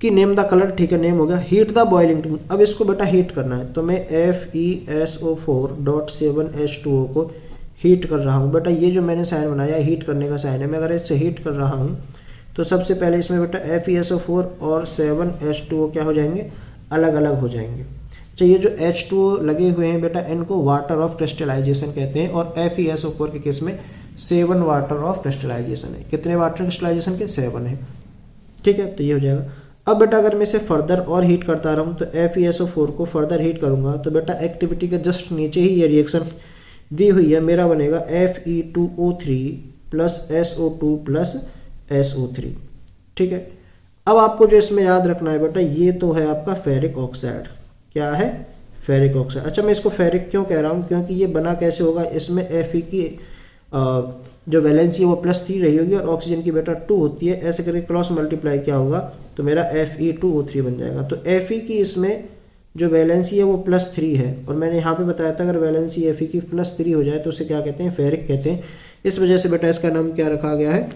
कि नेम द कलर, ठीक है, नेम हो गया। हीट द बॉइलिंग, अब इसको बेटा हीट करना है। तो मैं FeSO4.7H2O को हीट कर रहा हूँ। बेटा ये जो मैंने साइन बनाया हीट करने का साइन है। मैं अगर इससे हीट कर रहा हूँ तो सबसे पहले इसमें बेटा FeSO4 और 7H2O क्या हो जाएंगे, अलग अलग हो जाएंगे। अच्छा ये जो H2O लगे हुए हैं बेटा, इनको वाटर ऑफ क्रिस्टलाइजेशन कहते हैं, और FeSO4 के केस में 7 वाटर ऑफ क्रिस्टलाइजेशन है। कितने वाटर क्रिस्टलाइजेशन के, 7 है। ठीक है, तो ये हो जाएगा। अब बेटा अगर मैं इसे फर्दर और हीट करता रहूँ तो FeSO4 को फर्दर हीट करूँगा तो बेटा एक्टिविटी के जस्ट नीचे ही ये रिएक्शन दी हुई है, मेरा बनेगा Fe2O3 + SO2 + SO3। ठीक है, अब आपको जो इसमें याद रखना है बेटा, ये तो है आपका फेरिक ऑक्साइड। क्या है, फेरिक ऑक्साइड। अच्छा मैं इसको फेरिक क्यों कह रहा हूँ, क्योंकि ये बना कैसे होगा, इसमें Fe की जो वैलेंसी है वो +3 रही होगी और ऑक्सीजन की बेटा 2 होती है। ऐसे करके क्रॉस मल्टीप्लाई क्या होगा तो मेरा Fe2O3 बन जाएगा। तो Fe की इसमें जो वैलेंसी है वो +3 है, और मैंने यहाँ पे बताया था अगर वैलेंसी Fe की +3 हो जाए तो उसे क्या कहते हैं, फेरिक कहते हैं। इस वजह से बेटा इसका नाम क्या रखा गया है,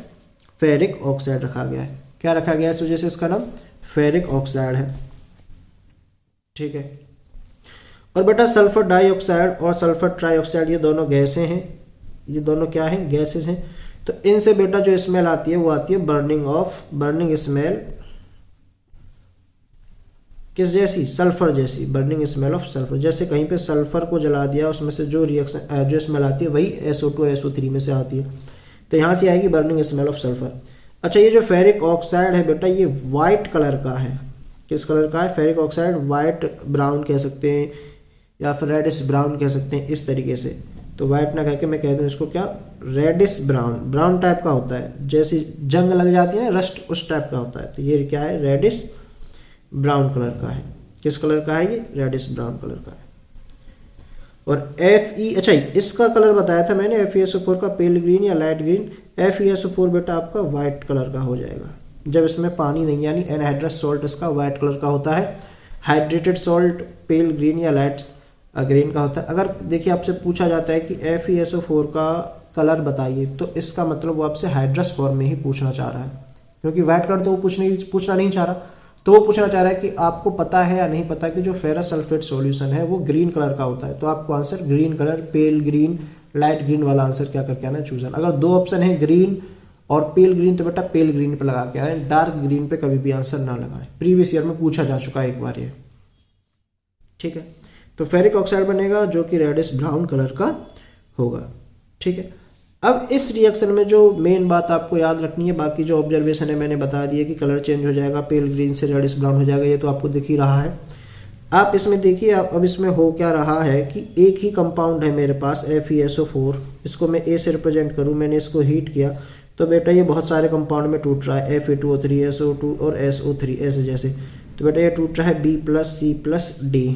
फेरिक ऑक्साइड रखा गया है। क्या रखा गया है, इस वजह से इसका नाम फेरिक ऑक्साइड है। ठीक है, और बेटा सल्फर डाइऑक्साइड और सल्फर ट्राइऑक्साइड ये दोनों गैसें हैं। ये दोनों क्या हैं, गैसेस हैं। तो इनसे बेटा जो स्मेल आती है वो आती है बर्निंग स्मेल। किस जैसी, सल्फर जैसी, बर्निंग स्मेल ऑफ सल्फर। जैसे कहीं पे सल्फर को जला दिया, उसमें से जो रिएक्शन जो स्मेल आती है वही SO2 और SO3 में से आती है, तो यहाँ से आएगी बर्निंग स्मेल ऑफ सल्फर। अच्छा ये जो फेरिक ऑक्साइड है बेटा, ये वाइट कलर का है। किस कलर का है, फेरिक ऑक्साइड वाइट ब्राउन कह सकते हैं या फिर रेडिश ब्राउन कह सकते हैं, इस तरीके से। तो वाइट ना कह के मैं कह दूँ इसको क्या, रेडिश ब्राउन टाइप का होता है। जैसे जंग लग जाती है ना, रस्ट, उस टाइप का होता है। तो ये क्या है, रेडिश ब्राउन कलर का है। किस कलर का है ये, रेडिश ब्राउन कलर का है। और अच्छा इसका कलर बताया था मैंने FeSO4 का पेल ग्रीन या लाइट ग्रीन। FeSO4 बेटा आपका वाइट कलर का हो जाएगा जब इसमें पानी नहीं, यानी एनहाइड्रस सॉल्ट इसका वाइट कलर का होता है। हाइड्रेटेड सॉल्ट पेल ग्रीन या लाइट ग्रीन का होता है। अगर देखिए आपसे पूछा जाता है कि FeSO4 का कलर बताइए, तो इसका मतलब वो आपसे हाइड्रस फॉर्म में ही पूछना चाह रहा है, क्योंकि वाइट कलर तो वो पूछना नहीं चाह रहा, तो वो पूछना चाह रहा है कि आपको पता है या नहीं पता कि जो फेरस सल्फेट सॉल्यूशन है वो ग्रीन कलर का होता है। तो आपको आंसर ग्रीन कलर, पेल ग्रीन, लाइट ग्रीन वाला आंसर क्या करके आना है, चूजन। अगर दो ऑप्शन है ग्रीन और पेल ग्रीन, तो बेटा पेल ग्रीन पे लगा के आए, डार्क ग्रीन पे कभी भी आंसर ना लगाए। प्रीवियस ईयर में पूछा जा चुका है एक बार ये, ठीक है। तो फेरिक ऑक्साइड बनेगा जो कि रेडिश ब्राउन कलर का होगा, ठीक है। अब इस रिएक्शन में जो मेन बात आपको याद रखनी है, बाकी जो ऑब्जर्वेशन है मैंने बता दिया कि कलर चेंज हो जाएगा, पेल ग्रीन से रेडिश ब्राउन हो जाएगा, ये तो आपको दिख ही रहा है। आप इसमें देखिए, अब इसमें हो क्या रहा है कि एक ही कंपाउंड है मेरे पास FeSO4, इसको मैं A से रिप्रेजेंट करूँ, मैंने इसको हीट किया तो बेटा ये बहुत सारे कंपाउंड में टूट रहा है, Fe2O3, SO2 और SO3 ऐसे जैसे। तो बेटा ये टूट रहा है B+C+D।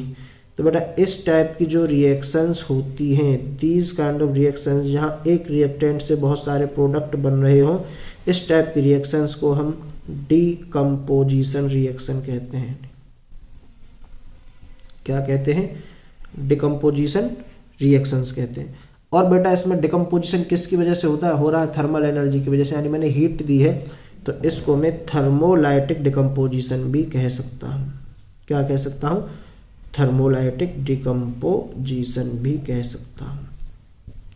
तो बेटा इस टाइप की जो रिएक्शंस होती हैं, दीज काइंड ऑफ रिएक्शंस, जहाँ एक रिएक्टेंट से बहुत सारे प्रोडक्ट बन रहे हों, इस टाइप की रिएक्शंस को हम डिकम्पोजिशन रिएक्शन कहते हैं। क्या कहते हैं? डिकम्पोजिशन रिएक्शंस कहते हैं। और बेटा इसमें डिकम्पोजिशन किसकी वजह से होता है? हो रहा है थर्मल एनर्जी की वजह से, यानी मैंने हीट दी है तो इसको मैं थर्मोलाइटिक डिकम्पोजिशन भी कह सकता हूँ। क्या कह सकता हूँ? थर्मोलाइटिक डिकम्पोजिशन भी कह सकता हूँ,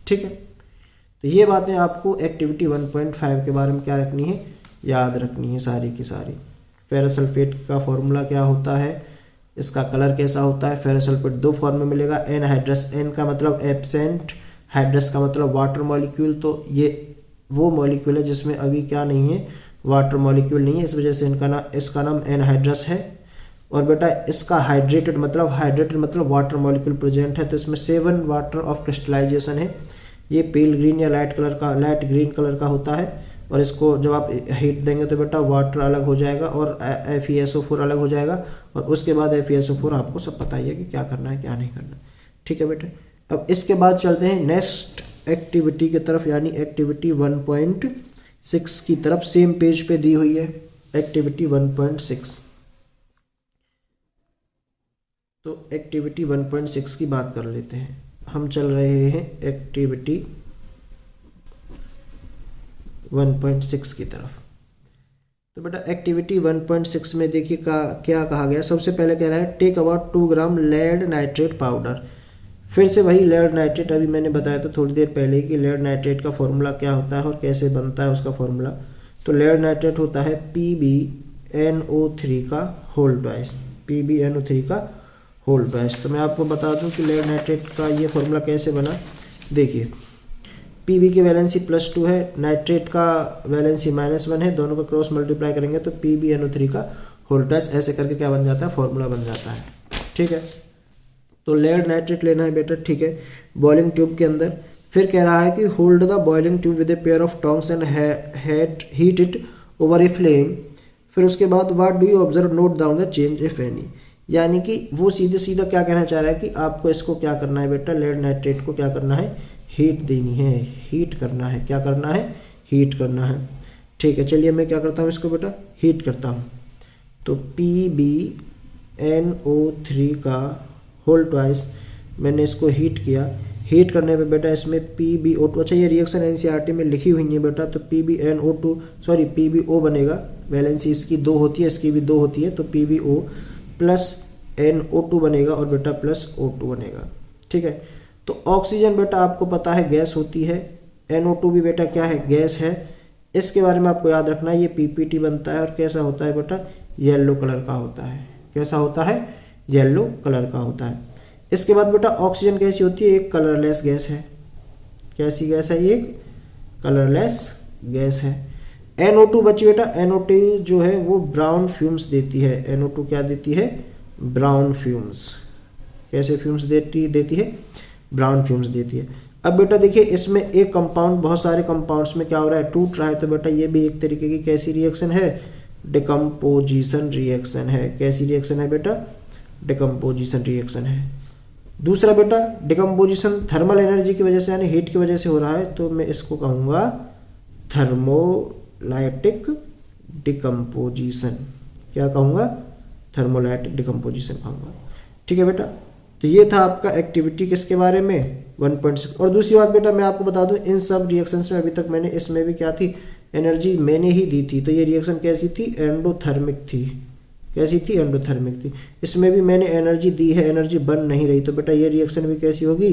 ठीक है। तो ये बातें आपको एक्टिविटी 1.5 के बारे में क्या रखनी है, याद रखनी है सारी की सारी। फेरस सल्फेट का फॉर्मूला क्या होता है, इसका कलर कैसा होता है। फेरस सल्फेट दो फॉर्म में मिलेगा, एनहाइड्रस, एन का मतलब एब्सेंट, हाइड्रस का मतलब वाटर मॉलिक्यूल। तो ये वो मॉलिक्यूल है जिसमें अभी क्या नहीं है, वाटर मॉलिक्यूल नहीं है, इस वजह से इसका नाम एनहाइड्रस है। और बेटा इसका हाइड्रेटेड मतलब वाटर मॉलिक्यूल प्रेजेंट है, तो इसमें 7 वाटर ऑफ क्रिस्टलाइजेशन है। ये पेल ग्रीन या लाइट ग्रीन कलर का होता है। और इसको जब आप हीट देंगे तो बेटा वाटर अलग हो जाएगा और FeSO4 अलग हो जाएगा। और उसके बाद FeSO4 आपको सब पता ही है कि क्या करना है क्या नहीं करना, ठीक है बेटा। अब इसके बाद चलते हैं नेक्स्ट एक्टिविटी की तरफ, यानी एक्टिविटी 1.6 की तरफ। सेम पेज पे दी हुई है एक्टिविटी 1.6। तो एक्टिविटी 1.6 की बात कर लेते हैं। हम चल रहे हैं एक्टिविटी 1.6 की तरफ। तो बेटा एक्टिविटी 1.6 में देखिए क्या कहा गया। सबसे पहले कह रहा है take about 2 gram lead nitrate powder. फिर से वही लेड नाइट्रेट, अभी मैंने बताया था थोड़ी देर पहले कि लेड नाइट्रेट का फॉर्मूला क्या होता है और कैसे बनता है उसका फॉर्मूला। तो लेड नाइट्रेट होता है PbNO3 का होल ट्वाइस, PbNO3 का होल ट्वाइस। तो मैं आपको बता दूं कि लेड नाइट्रेट का ये फॉर्मूला कैसे बना। देखिए Pb की वैलेंसी +2 है, नाइट्रेट का वैलेंसी -1 है, दोनों का क्रॉस मल्टीप्लाई करेंगे तो PbNO3 का होल ट्वाइस, ऐसे करके क्या बन जाता है, फॉर्मूला बन जाता है, ठीक है। तो लेड नाइट्रेट लेना है बेटा, ठीक है, बॉइलिंग ट्यूब के अंदर। फिर कह रहा है कि hold the boiling tube with a pair of tongs and heat it over a flame. फिर उसके बाद what do you observe, note down the change if any. यानी कि वो सीधा क्या कहना चाह रहा है कि आपको इसको क्या करना है बेटा, लेड नाइट्रेट को क्या करना है, हीट देनी है, हीट करना है। क्या करना है, हीट करना है, ठीक है। चलिए मैं क्या करता हूँ, इसको बेटा हीट करता हूँ। तो PbNO3 का होल ट्वाइस मैंने इसको हीट किया। हीट करने पे बेटा इसमें PbO2, अच्छा ये रिएक्शन NCERT में लिखी हुई है बेटा, तो PbO बनेगा। वैलेंसी इसकी 2 होती है, इसकी भी 2 होती है, तो PbO प्लस NO2 बनेगा और बेटा प्लस O2 बनेगा, ठीक है। तो ऑक्सीजन बेटा आपको पता है गैस होती है, NO2 भी बेटा क्या है, गैस है। इसके बारे में आपको याद रखना है, ये PPT बनता है और कैसा होता है बेटा, येलो कलर का होता है। कैसा होता है, येलो कलर का होता है। इसके बाद बेटा ऑक्सीजन कैसी होती है, एक कलरलेस गैस है। कैसी गैस है, ये एक कलरलेस गैस है। NO2 बची बेटा, NO2 जो है वो ब्राउन फ्यूम्स देती है। NO2 क्या देती है, ब्राउन फ्यूम्स। कैसे फ्यूम्स देती है, ब्राउन फ्यूम्स देती है। अब बेटा देखिए इसमें एक कंपाउंड, बहुत सारे कंपाउंड्स में क्या हो रहा है, टूट रहा है। तो बेटा ये भी एक तरीके की कैसी रिएक्शन है, डिकम्पोजिशन रिएक्शन है। कैसी रिएक्शन है बेटा, डिकम्पोजिशन रिएक्शन है। दूसरा बेटा डिकम्पोजिशन थर्मल एनर्जी की वजह से यानी हीट की वजह से हो रहा है, तो मैं इसको कहूँगा थर्मोलाइटिक डिकम्पोजिशन। क्या कहूँगा? थर्मोलाइटिक डिकम्पोजिशन कहूँगा। ठीक है बेटा, तो ये था आपका एक्टिविटी किसके बारे में? 1.6। और दूसरी बात बेटा मैं आपको बता दूं, इन सब रिएक्शंस में अभी तक मैंने इसमें भी क्या थी, एनर्जी मैंने ही दी थी। तो ये रिएक्शन कैसी थी? एंडोथर्मिक थी। कैसी थी? एंडोथर्मिक थी। इसमें भी मैंने एनर्जी दी है, एनर्जी बन नहीं रही, तो बेटा ये रिएक्शन भी कैसी होगी?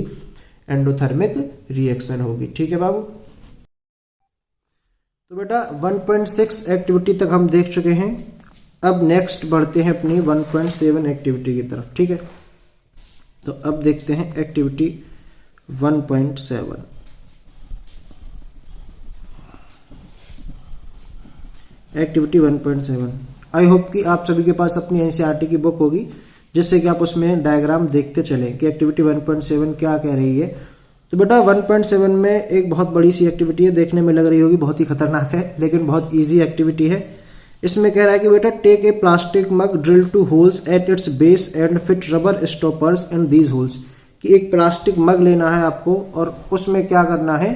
एंडोथर्मिक रिएक्शन होगी। ठीक है बाबू। तो बेटा 1.6 एक्टिविटी तक हम देख चुके हैं। अब नेक्स्ट बढ़ते हैं अपनी 1.7 एक्टिविटी की तरफ। ठीक है, तो अब देखते हैं एक्टिविटी 1.7। एक्टिविटी 1.7, आई होप कि आप सभी के पास अपनी एनसीईआरटी की बुक होगी, जिससे कि आप उसमें डायग्राम देखते चलें कि एक्टिविटी 1.7 क्या कह रही है। तो बेटा 1.7 में एक बहुत बड़ी सी एक्टिविटी है, देखने में लग रही होगी बहुत ही खतरनाक है, लेकिन बहुत ईजी एक्टिविटी है। इसमें कह रहा है कि बेटा take a plastic mug, drill 2 holes at its base and fit rubber stoppers in these holes. कि एक प्लास्टिक मग लेना है आपको और उसमें क्या करना है?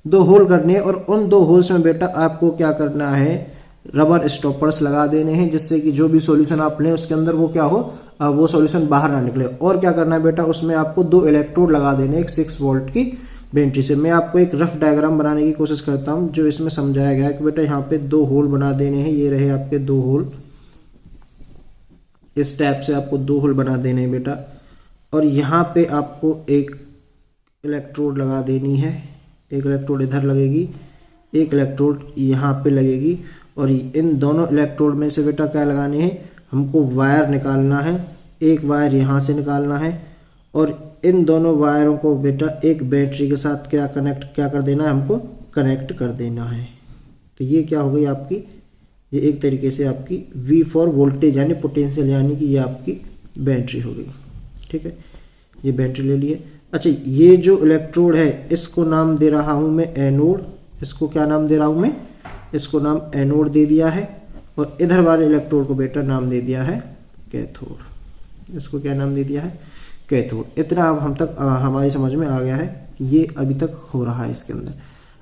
2 होल करने हैं, और उन 2 होल्स में बेटा आपको क्या करना है? रबर स्टॉपर्स लगा देने हैं, जिससे कि जो भी सॉल्यूशन आप लें उसके अंदर वो क्या हो, वो सॉल्यूशन बाहर ना निकले। और क्या करना है बेटा? उसमें आपको 2 इलेक्ट्रोड लगा देने, एक 6 वोल्ट की बैटरी से। मैं आपको एक रफ डायग्राम बनाने की कोशिश करता हूं, जो इसमें समझाया गया है कि बेटा यहाँ पे 2 होल बना देने हैं। ये रहे आपके 2 होल, इस टाइप से आपको 2 होल बना देने हैं बेटा। और यहाँ पे आपको एक इलेक्ट्रोड लगा देनी है, एक इलेक्ट्रोड इधर लगेगी, एक इलेक्ट्रोड यहाँ पे लगेगी। और इन दोनों इलेक्ट्रोड में से बेटा क्या लगाने हैं? हमको वायर निकालना है। एक वायर यहाँ से निकालना है, और इन दोनों वायरों को बेटा एक बैटरी के साथ क्या कर देना है? हमको कनेक्ट कर देना है। तो ये क्या हो गई आपकी? ये एक तरीके से आपकी V फॉर वोल्टेज यानी पोटेंशियल, यानी कि ये आपकी बैटरी हो गई। ठीक है, ये बैटरी ले लिए। अच्छा, ये जो इलेक्ट्रोड है इसको नाम दे रहा हूँ मैं एनोड। इसको क्या नाम दे रहा हूँ मैं? इसको नाम एनोड दे दिया है। और इधर वाले इलेक्ट्रोड को बेटा नाम दे दिया है कैथोड। इसको क्या नाम दे दिया है? कैथोड। इतना अब हम तक हमारी समझ में आ गया है कि ये अभी तक हो रहा है इसके अंदर।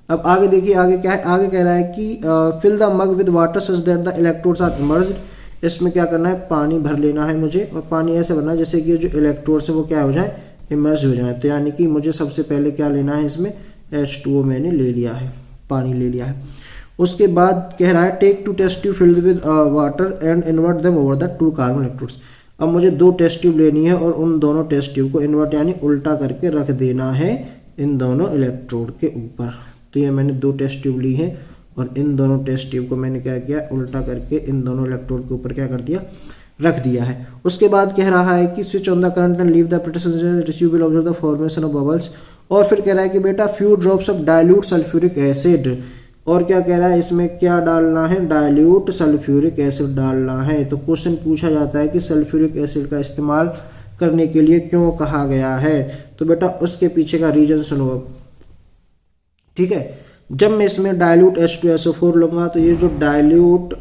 अब आगे देखिए, आगे क्या है? आगे कह रहा है कि fill the mug with water such that the electrodes are immersed. इसमें क्या करना है? पानी भर लेना है मुझे, और पानी ऐसे भरना है जैसे कि जो इलेक्ट्रोड्स है वो क्या हो जाए? इमर्ज हो जाए। तो यानी कि मुझे सबसे पहले क्या लेना है? इसमें H2O मैंने ले लिया है, पानी ले लिया है। उसके बाद कह रहा है take 2 test tube filled with water and invert them over the 2 carbon electrodes. अब मुझे 2 टेस्ट ट्यूब लेनी है और उन दोनों टेस्ट ट्यूब को इन्वर्ट यानी उल्टा करके रख देना है इन दोनों इलेक्ट्रोड के ऊपर। तो ये मैंने 2 टेस्ट ट्यूब ली है और इन दोनों टेस्ट ट्यूब को मैंने क्या किया? उल्टा करके इन दोनों इलेक्ट्रोड के ऊपर क्या कर दिया? रख दिया है। उसके बाद कह रहा है कि switch on the current and leave the pressure receive will observe the formation of bubbles. और फिर कह रहा है कि बेटा few drops of dilute sulphuric acid. और क्या कह रहा है? इसमें क्या डालना है? डाइल्यूट सल्फ्यूरिक एसिड डालना है। तो क्वेश्चन पूछा जाता है कि सल्फ्यूरिक एसिड का इस्तेमाल करने के लिए क्यों कहा गया है? तो बेटा उसके पीछे का रीजन सुनो। ठीक है, जब मैं इसमें डाइल्यूट H2SO4 लूंगा तो ये जो डाइल्यूट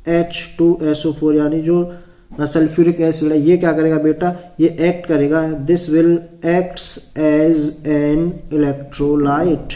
H2SO4 यानी जो सल्फ्यूरिक एसिड है ये क्या करेगा बेटा? ये एक्ट करेगा, this will acts as an electrolyte.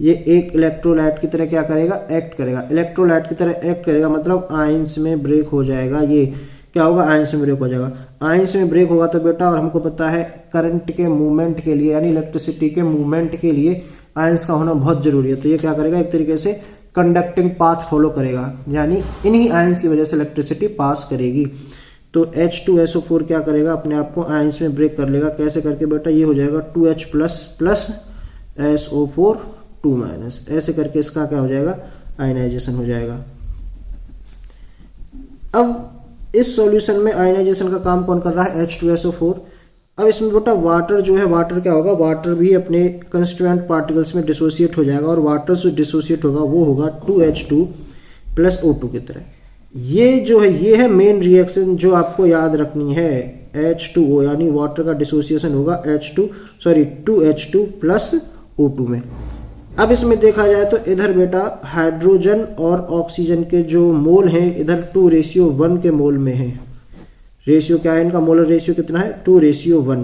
ये एक इलेक्ट्रोलाइट की तरह क्या करेगा? एक्ट करेगा। इलेक्ट्रोलाइट की तरह एक्ट करेगा मतलब आयंस में ब्रेक हो जाएगा। ये क्या होगा? आयंस में ब्रेक हो जाएगा। आयंस में ब्रेक होगा तो बेटा, और हमको पता है करंट के मूवमेंट के लिए यानी इलेक्ट्रिसिटी के मूवमेंट के लिए आयंस का होना बहुत जरूरी है। तो ये क्या करेगा? एक तरीके से कंडक्टिंग पाथ फॉलो करेगा, यानी इन्हीं आयंस की वजह से इलेक्ट्रिसिटी पास करेगी। तो H2SO4 क्या करेगा? अपने आप को आयंस में ब्रेक कर लेगा। कैसे करके बेटा? ये हो जाएगा 2H प्लस SO4 2-। ऐसे करके इसका क्या हो जाएगा? आयनाइजेशन हो जाएगा। अब इस सॉल्यूशन में आयनाइजेशन का काम कौन कर रहा है? H2SO4। अब इसमें बेटा वाटर जो है, वाटर क्या होगा? वाटर भी अपने कंस्टिट्यूएंट पार्टिकल्स में डिसोसिएट हो जाएगा, और वाटर से डिसोसिएट होगा वो होगा 2H2 प्लस O2 की तरह। ये जो है ये है मेन रिएक्शन जो आपको याद रखनी है। H2O यानी वाटर का डिसोसिएशन होगा 2H2 प्लस O2 में। अब इसमें देखा जाए तो इधर बेटा हाइड्रोजन और ऑक्सीजन के जो मोल हैं इधर 2:1 के मोल में है। रेशियो क्या है इनका? मोलर रेशियो कितना है? 2:1।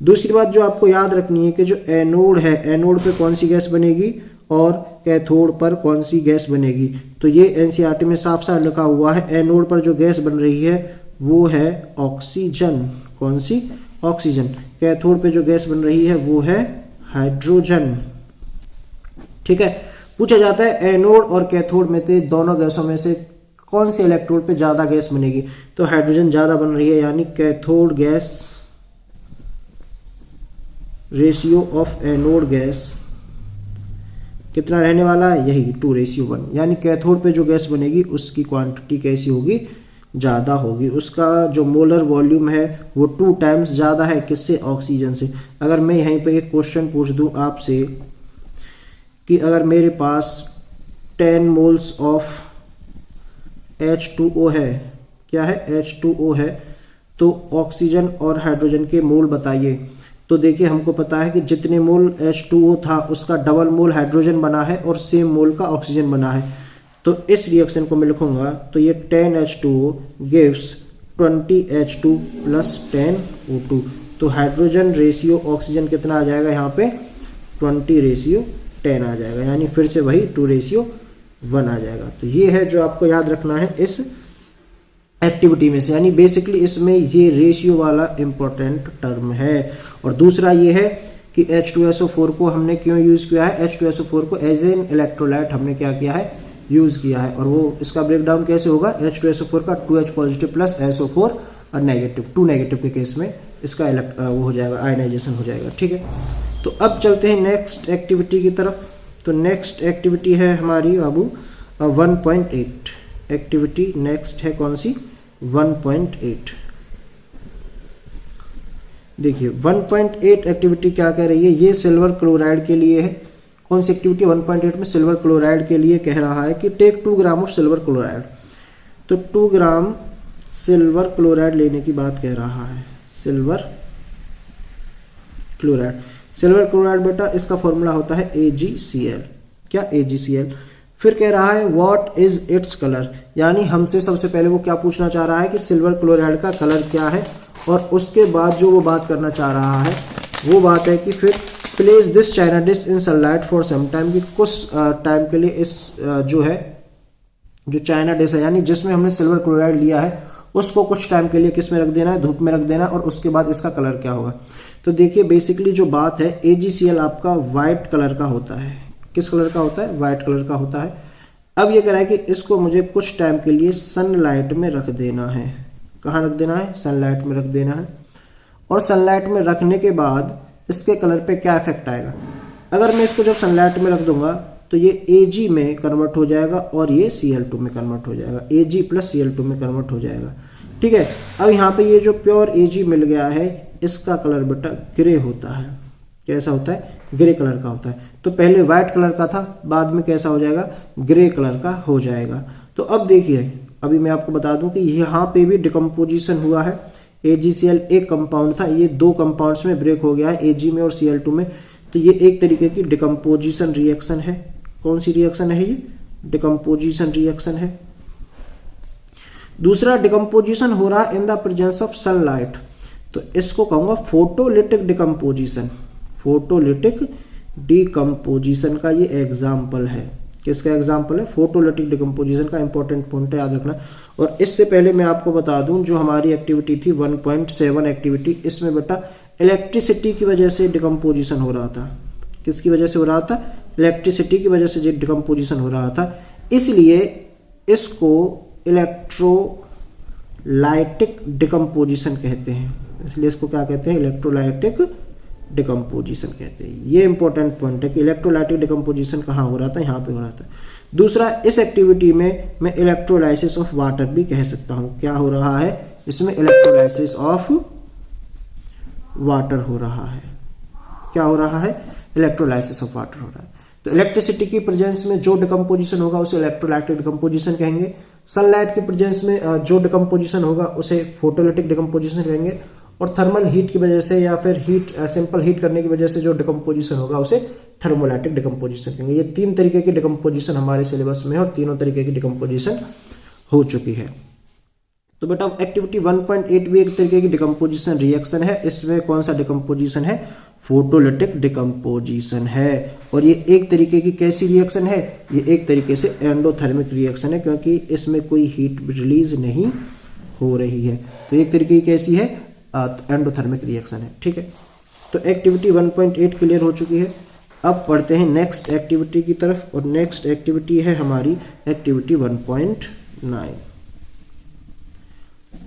दूसरी बात जो आपको याद रखनी है कि जो एनोड है, एनोड पे कौन सी गैस बनेगी और कैथोड पर कौन सी गैस बनेगी। तो ये एनसीईआरटी में साफ साफ लिखा हुआ है, एनोड पर जो गैस बन रही है वो है ऑक्सीजन। कौन सी? ऑक्सीजन। कैथोड पे जो गैस बन रही है वो है हाइड्रोजन। ठीक है, पूछा जाता है एनोड और कैथोड में से दोनों गैसों में से कौन से इलेक्ट्रोड पे ज्यादा गैस बनेगी। तो हाइड्रोजन ज्यादा बन रही है, यानी cathode gas ratio of anode gas कितना रहने वाला है, यही 2:1, यानी कैथोड पे जो गैस बनेगी उसकी क्वांटिटी कैसी होगी, ज़्यादा होगी। उसका जो मोलर वॉल्यूम है वो 2 टाइम्स ज़्यादा है, किससे? ऑक्सीजन से। अगर मैं यहीं पे एक क्वेश्चन पूछ दूं आपसे कि अगर मेरे पास 10 मोल्स ऑफ H2O है, क्या है? H2O है, तो ऑक्सीजन और हाइड्रोजन के मोल बताइए। तो देखिए हमको पता है कि जितने मोल H2O था उसका डबल मोल हाइड्रोजन बना है और सेम मोल का ऑक्सीजन बना है। तो इस रिएक्शन को मैं लिखूंगा तो ये 10H2O gives 20H2 plus 10O2। तो हाइड्रोजन रेशियो ऑक्सीजन कितना आ जाएगा यहाँ पे? 20:10 आ जाएगा, यानी फिर से वही 2:1 आ जाएगा। तो ये है जो आपको याद रखना है इस एक्टिविटी में से, यानी बेसिकली इसमें ये रेशियो वाला इंपॉर्टेंट टर्म है। और दूसरा ये है कि H2SO4 को हमने क्यों यूज़ किया है, H2SO4 को एज एन इलेक्ट्रोलाइट हमने क्या किया है, यूज़ किया है। और वो इसका ब्रेकडाउन कैसे होगा, H2SO4 का 2H पॉजिटिव प्लस SO4 और नेगेटिव, 2 नेगेटिव के केस में इसका वो हो जाएगा, आयनाइजेशन हो जाएगा। ठीक है, तो अब चलते हैं नेक्स्ट एक्टिविटी की तरफ। तो नेक्स्ट एक्टिविटी है हमारी बाबू 1.8 एक्टिविटी। नेक्स्ट है कौन सी? 1.8। देखिए 1.8 एक्टिविटी क्या कह रही है, ये सिल्वर क्लोराइड के लिए है। कौन सी एक्टिविटी? 1.8 में सिल्वर क्लोराइड के लिए कह रहा है कि take 2 gram of silver chloride. तो 2 ग्राम सिल्वर क्लोराइड लेने की बात कह रहा है। सिल्वर क्लोराइड, सिल्वर क्लोराइड बेटा इसका फॉर्मूला होता है AgCl। क्या? AgCl। फिर कह रहा है व्हाट इज इट्स कलर, यानी हमसे सबसे पहले वो क्या पूछना चाह रहा है कि सिल्वर क्लोराइड का कलर क्या है, और उसके बाद जो वो बात करना चाह रहा है वो बात है कि फिर place this china dish in sunlight for some time, कि कुछ टाइम के लिए इस जो है जो चाइना डिश है यानी जिसमें हमने सिल्वर क्लोराइड लिया है उसको कुछ टाइम के लिए किस में रख देना है, धूप में रख देना, और उसके बाद इसका कलर क्या होगा। तो देखिए बेसिकली जो बात है AgCl आपका व्हाइट कलर का होता है। किस कलर का होता है? व्हाइट कलर का होता है। अब ये कह रहा है कि इसको मुझे कुछ टाइम के लिए सनलाइट में रख देना है। कहाँ रख देना है? सनलाइट में रख देना है। और सनलाइट में रखने के बाद इसके कलर पे क्या इफेक्ट आएगा, अगर मैं इसको जब सनलाइट में रख दूंगा तो ये Ag में कन्वर्ट हो जाएगा और ये Cl2 में कन्वर्ट हो जाएगा, Ag प्लस Cl2 में कन्वर्ट हो जाएगा। ठीक है, अब यहाँ पे ये जो प्योर Ag मिल गया है इसका कलर बेटा ग्रे होता है। कैसा होता है? ग्रे कलर का होता है। तो पहले व्हाइट कलर का था, बाद में कैसा हो जाएगा? ग्रे कलर का हो जाएगा। तो अब देखिए अभी मैं आपको बता दूं कि यहाँ पे भी डिकम्पोजिशन हुआ है। AgCl एक कंपाउंड था, ये 2 कंपाउंड्स में ब्रेक हो गया है, Ag में और Cl2 में। तो ये एक तरीके की डिकम्पोजिशन रिएक्शन है। कौन सी रिएक्शन है ये? डिकम्पोजिशन रिएक्शन है। दूसरा डिकम्पोजिशन हो रहा है in the presence of sunlight, तो इसको कहूंगा फोटोलिटिक डिकम्पोजिशन। फोटोलिटिक डिकम्पोजिशन का ये एग्जाम्पल है। किसका एग्जाम्पल है? फोटोलिटिक डिकम्पोजिशन का। इंपॉर्टेंट पॉइंट है, याद रखना। और इससे पहले मैं आपको बता दूं जो हमारी एक्टिविटी थी 1.7 एक्टिविटी, इसमें बेटा इलेक्ट्रिसिटी की वजह से डिकम्पोजिशन हो रहा था। किसकी वजह से हो रहा था? इलेक्ट्रिसिटी की वजह से डिकम्पोजिशन हो रहा था, इसलिए इसको इलेक्ट्रोलाइटिक डिकम्पोजिशन कहते हैं। इसलिए इसको क्या कहते हैं? इलेक्ट्रोलाइटिक डिकम्पोजिशन कहते हैं। ये इंपॉर्टेंट पॉइंट है कि इलेक्ट्रोलाइटिक डिकम्पोजिशन कहाँ हो रहा था? यहाँ पे हो रहा था। दूसरा, इस एक्टिविटी में मैं इलेक्ट्रोलाइसिस ऑफ वाटर भी कह सकता हूँ। क्या हो रहा है इसमें? इलेक्ट्रोलाइसिस ऑफ वाटर हो रहा है। क्या हो रहा है? इलेक्ट्रोलाइसिस ऑफ वाटर हो रहा है। तो इलेक्ट्रिसिटी की प्रेजेंस में जो डिकम्पोजिशन होगा उसे इलेक्ट्रोलाइटिक डिकम्पोजिशन कहेंगे। सनलाइट की प्रेजेंस में जो डिकम्पोजिशन होगा उसे फोटोलिटिक डिकम्पोजिशन कहेंगे। और थर्मल हीट की वजह से या फिर हीट सिंपल हीट करने की वजह से जो डिकम्पोजिशन होगा उसे थर्मोलाइटिक डिकम्पोजिशन कहेंगे। ये 3 तरीके की डिकम्पोजिशन हमारे सिलेबस में है और तीनों तरीके की डिकम्पोजिशन हो चुकी है। तो बेटा एक्टिविटी 1.8 भी एक तरीके की डिकम्पोजिशन रिएक्शन है। इसमें कौन सा डिकम्पोजिशन है? फोटोलिटिक डिकम्पोजिशन है। और ये एक तरीके की कैसी रिएक्शन है? ये एक तरीके से एंडोथर्मिक रिएक्शन है, क्योंकि इसमें कोई हीट रिलीज नहीं हो रही है। तो एक तरीके की कैसी है? एंडोथर्मिक रिएक्शन है। ठीक है, तो एक्टिविटी 1.8 क्लियर हो चुकी है। अब पढ़ते हैं नेक्स्ट एक्टिविटी की तरफ, और नेक्स्ट एक्टिविटी है हमारी एक्टिविटी 1.9।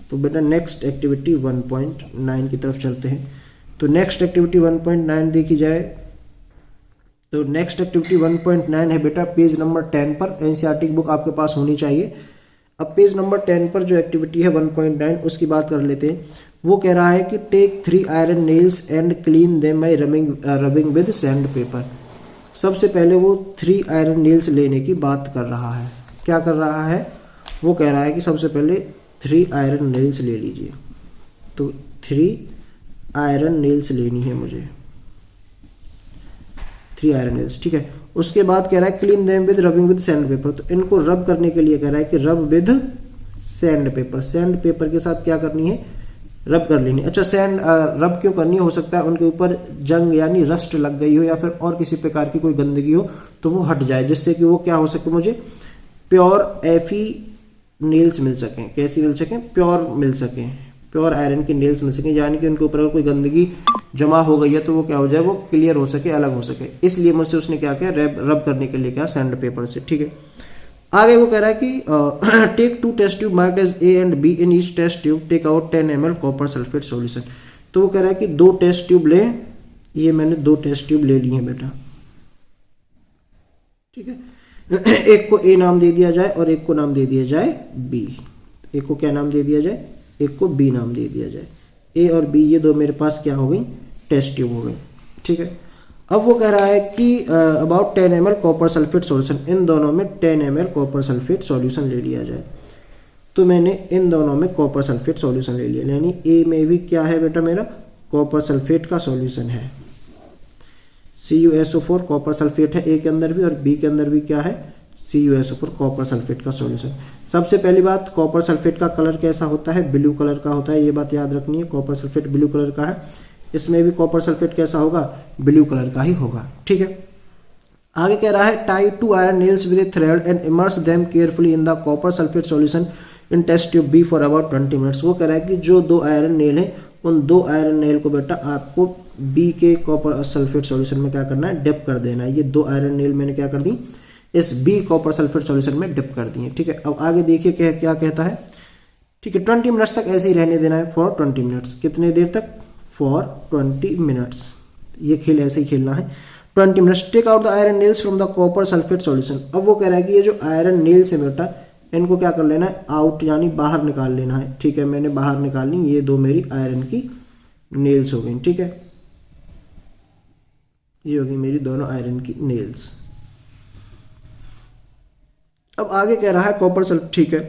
तो बेटा नेक्स्ट एक्टिविटी 1.9 की तरफ चलते हैं। तो नेक्स्ट एक्टिविटी 1.9 देखी जाए तो नेक्स्ट एक्टिविटी 1.9 है बेटा पेज नंबर 10 पर। एनसीईआरटी की बुक आपके पास होनी चाहिए। अब पेज नंबर 10 पर जो एक्टिविटी है 1.9 उसकी बात कर लेते हैं। वो कह रहा है कि take 3 iron nails and clean them by rubbing with sand paper. सबसे पहले वो 3 आयरन नेल्स लेने की बात कर रहा है। क्या कर रहा है? वो कह रहा है कि सबसे पहले 3 आयरन नेल्स ले लीजिए। तो 3 आयरन नेल्स लेनी है मुझे, 3 आयरन नेल्स। ठीक है, उसके बाद कह रहा है clean them with rubbing with sand paper. तो इनको रब करने के लिए कह रहा है कि रब with sand paper. Sand paper के साथ क्या करनी है? रब कर लेनी। अच्छा, सैंड रब क्यों करनी है? हो सकता है उनके ऊपर जंग यानी रस्ट लग गई हो, या फिर और किसी प्रकार की कोई गंदगी हो तो वो हट जाए, जिससे कि वो क्या हो सके, मुझे प्योर एफी नेल्स मिल सकें। कैसी मिल सकें? प्योर मिल सकें, प्योर आयरन की नेल्स मिल सकें, यानी कि उनके ऊपर अगर कोई गंदगी जमा हो गई है तो वो क्या हो जाए, वो क्लियर हो सके, अलग हो सके। इसलिए मुझसे उसने क्या किया? रब करने के लिए क्या? सैंड पेपर से। ठीक है, आगे वो कह रहा है कि take 2 test tube marked as A and B in each test tube, take out 10 ml copper sulphate solution. तो वो कह रहा है कि 2 टेस्ट ट्यूब ले। ये मैंने 2 टेस्ट ट्यूब ले लिए हैं बेटा। ठीक है, एक को ए नाम दे दिया जाए और एक को नाम दे दिया जाए बी। एक को क्या नाम दे दिया जाए? एक को बी नाम दे दिया जाए। ए और बी ये दो मेरे पास क्या हो गई? टेस्ट ट्यूब हो गई। ठीक है, अब वो कह रहा है कि about 10 ml copper sulphate solution. इन दोनों में 10 ml कॉपर सल्फेट सॉल्यूशन ले लिया जाए। तो मैंने इन दोनों में कॉपर सल्फेट सॉल्यूशन ले लिया, यानी ए में भी क्या है बेटा? मेरा कॉपर सल्फेट का सॉल्यूशन है। CuSO4 कॉपर सल्फेट है ए के अंदर भी, और बी के अंदर भी क्या है? CuSO4 कॉपर सल्फेट का सॉल्यूशन। सबसे पहली बात, कॉपर सल्फेट का कलर कैसा होता है? ब्लू कलर का होता है। ये बात याद रखनी है, कॉपर सल्फेट ब्लू कलर का है। इसमें भी कॉपर सल्फेट कैसा होगा? ब्लू कलर का ही होगा। ठीक है, आगे कह रहा है tie 2 iron nails with a thread and immerse them carefully in the copper sulphate solution in test tube B for about 20 minutes. वो कह रहा है कि जो 2 आयरन नेल है, उन 2 आयरन नेल को बेटा आपको बी के कॉपर सल्फेट सॉल्यूशन में क्या करना है? डिप कर देना है। ये 2 आयरन नेल मैंने क्या कर दी? इस बी कॉपर सल्फेट सॉल्यूशन में डिप कर दिए। ठीक है, अब आगे देखिए क्या कहता है। ठीक है, 20 मिनट्स तक ऐसे ही रहने देना है। For 20 minutes. कितने देर तक? For 20 minutes. ये खेल ऐसे ही खेलना है। 20 minutes. Take out the iron nails from the copper sulphate solution. अब वो कह रहा है कि ये जो आयरन नेल्स है बेटा, इनको क्या कर लेना है? आउट यानी बाहर निकाल लेना है। ठीक है, मैंने बाहर निकाल ली। ये 2 मेरी आयरन की नेल्स हो गई। ठीक है, ये होगी मेरी दोनों आयरन की नेल्स। अब आगे कह रहा है कॉपर सल्फेट। ठीक है,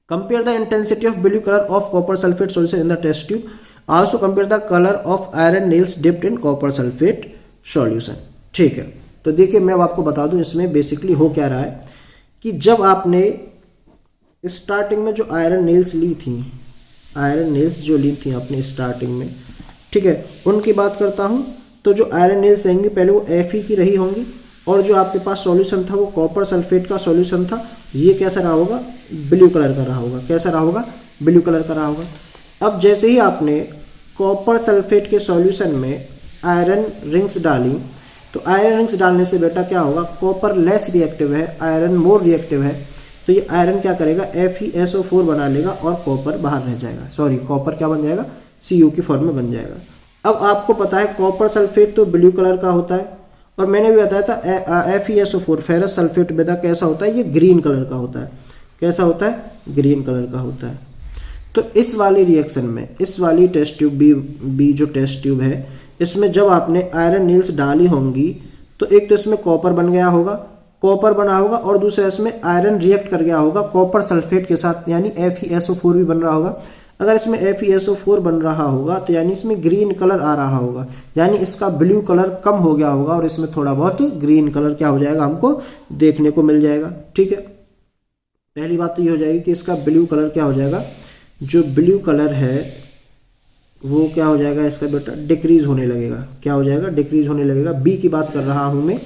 compare the intensity of blue colour of copper sulphate solution in the test tube. Also compare the colour of iron nails dipped in copper sulphate solution. ठीक है, तो देखिए मैं अब आपको बता दूं इसमें बेसिकली हो क्या रहा है कि जब आपने स्टार्टिंग में जो आयरन नेल्स ली थी, आयरन नेल्स जो ली थी आपने स्टार्टिंग में, ठीक है, उनकी बात करता हूं, तो जो आयरन नेल्स रहेंगी पहले वो Fe की रही होंगी, और जो आपके पास सॉल्यूशन था वो कॉपर सल्फेट का सॉल्यूशन था। ये कैसा रहा होगा? ब्लू कलर का रहा होगा। कैसा रहा होगा? ब्लू कलर का रहा होगा। अब जैसे ही आपने कॉपर सल्फेट के सॉल्यूशन में आयरन रिंग्स डाली, तो आयरन रिंग्स डालने से बेटा क्या होगा? कॉपर लेस रिएक्टिव है, आयरन मोर रिएक्टिव है, तो ये आयरन क्या करेगा? FeSO4 बना लेगा और कॉपर बाहर रह जाएगा। सॉरी, कॉपर क्या बन जाएगा? Cu की फॉर्म में बन जाएगा। अब आपको पता है कॉपर सल्फेट तो ब्लू कलर का होता है, और मैंने भी बताया था FeSO4 फेरस सल्फेट बेटा कैसा होता है? ये ग्रीन कलर का होता है। कैसा होता है? ग्रीन कलर का होता है। तो इस वाली रिएक्शन में, इस वाली टेस्ट ट्यूब बी जो टेस्ट ट्यूब है, इसमें जब आपने आयरन नेल्स डाली होंगी तो एक तो इसमें कॉपर बन गया होगा, कॉपर बना होगा, और दूसरा इसमें आयरन रिएक्ट कर गया होगा कॉपर सल्फेट के साथ, यानी FeSO4 भी बन रहा होगा। अगर इसमें FeSO4 बन रहा होगा तो यानी इसमें ग्रीन कलर आ रहा होगा, यानी इसका ब्लू कलर कम हो गया होगा और इसमें थोड़ा बहुत ग्रीन कलर क्या हो जाएगा? हमको देखने को मिल जाएगा। ठीक है, पहली बात तो ये हो जाएगी कि इसका ब्लू कलर क्या हो जाएगा, जो ब्लू कलर है वो क्या हो जाएगा इसका बेटा, डिक्रीज होने लगेगा। क्या हो जाएगा, डिक्रीज होने लगेगा। बी की बात कर रहा हूँ मैं।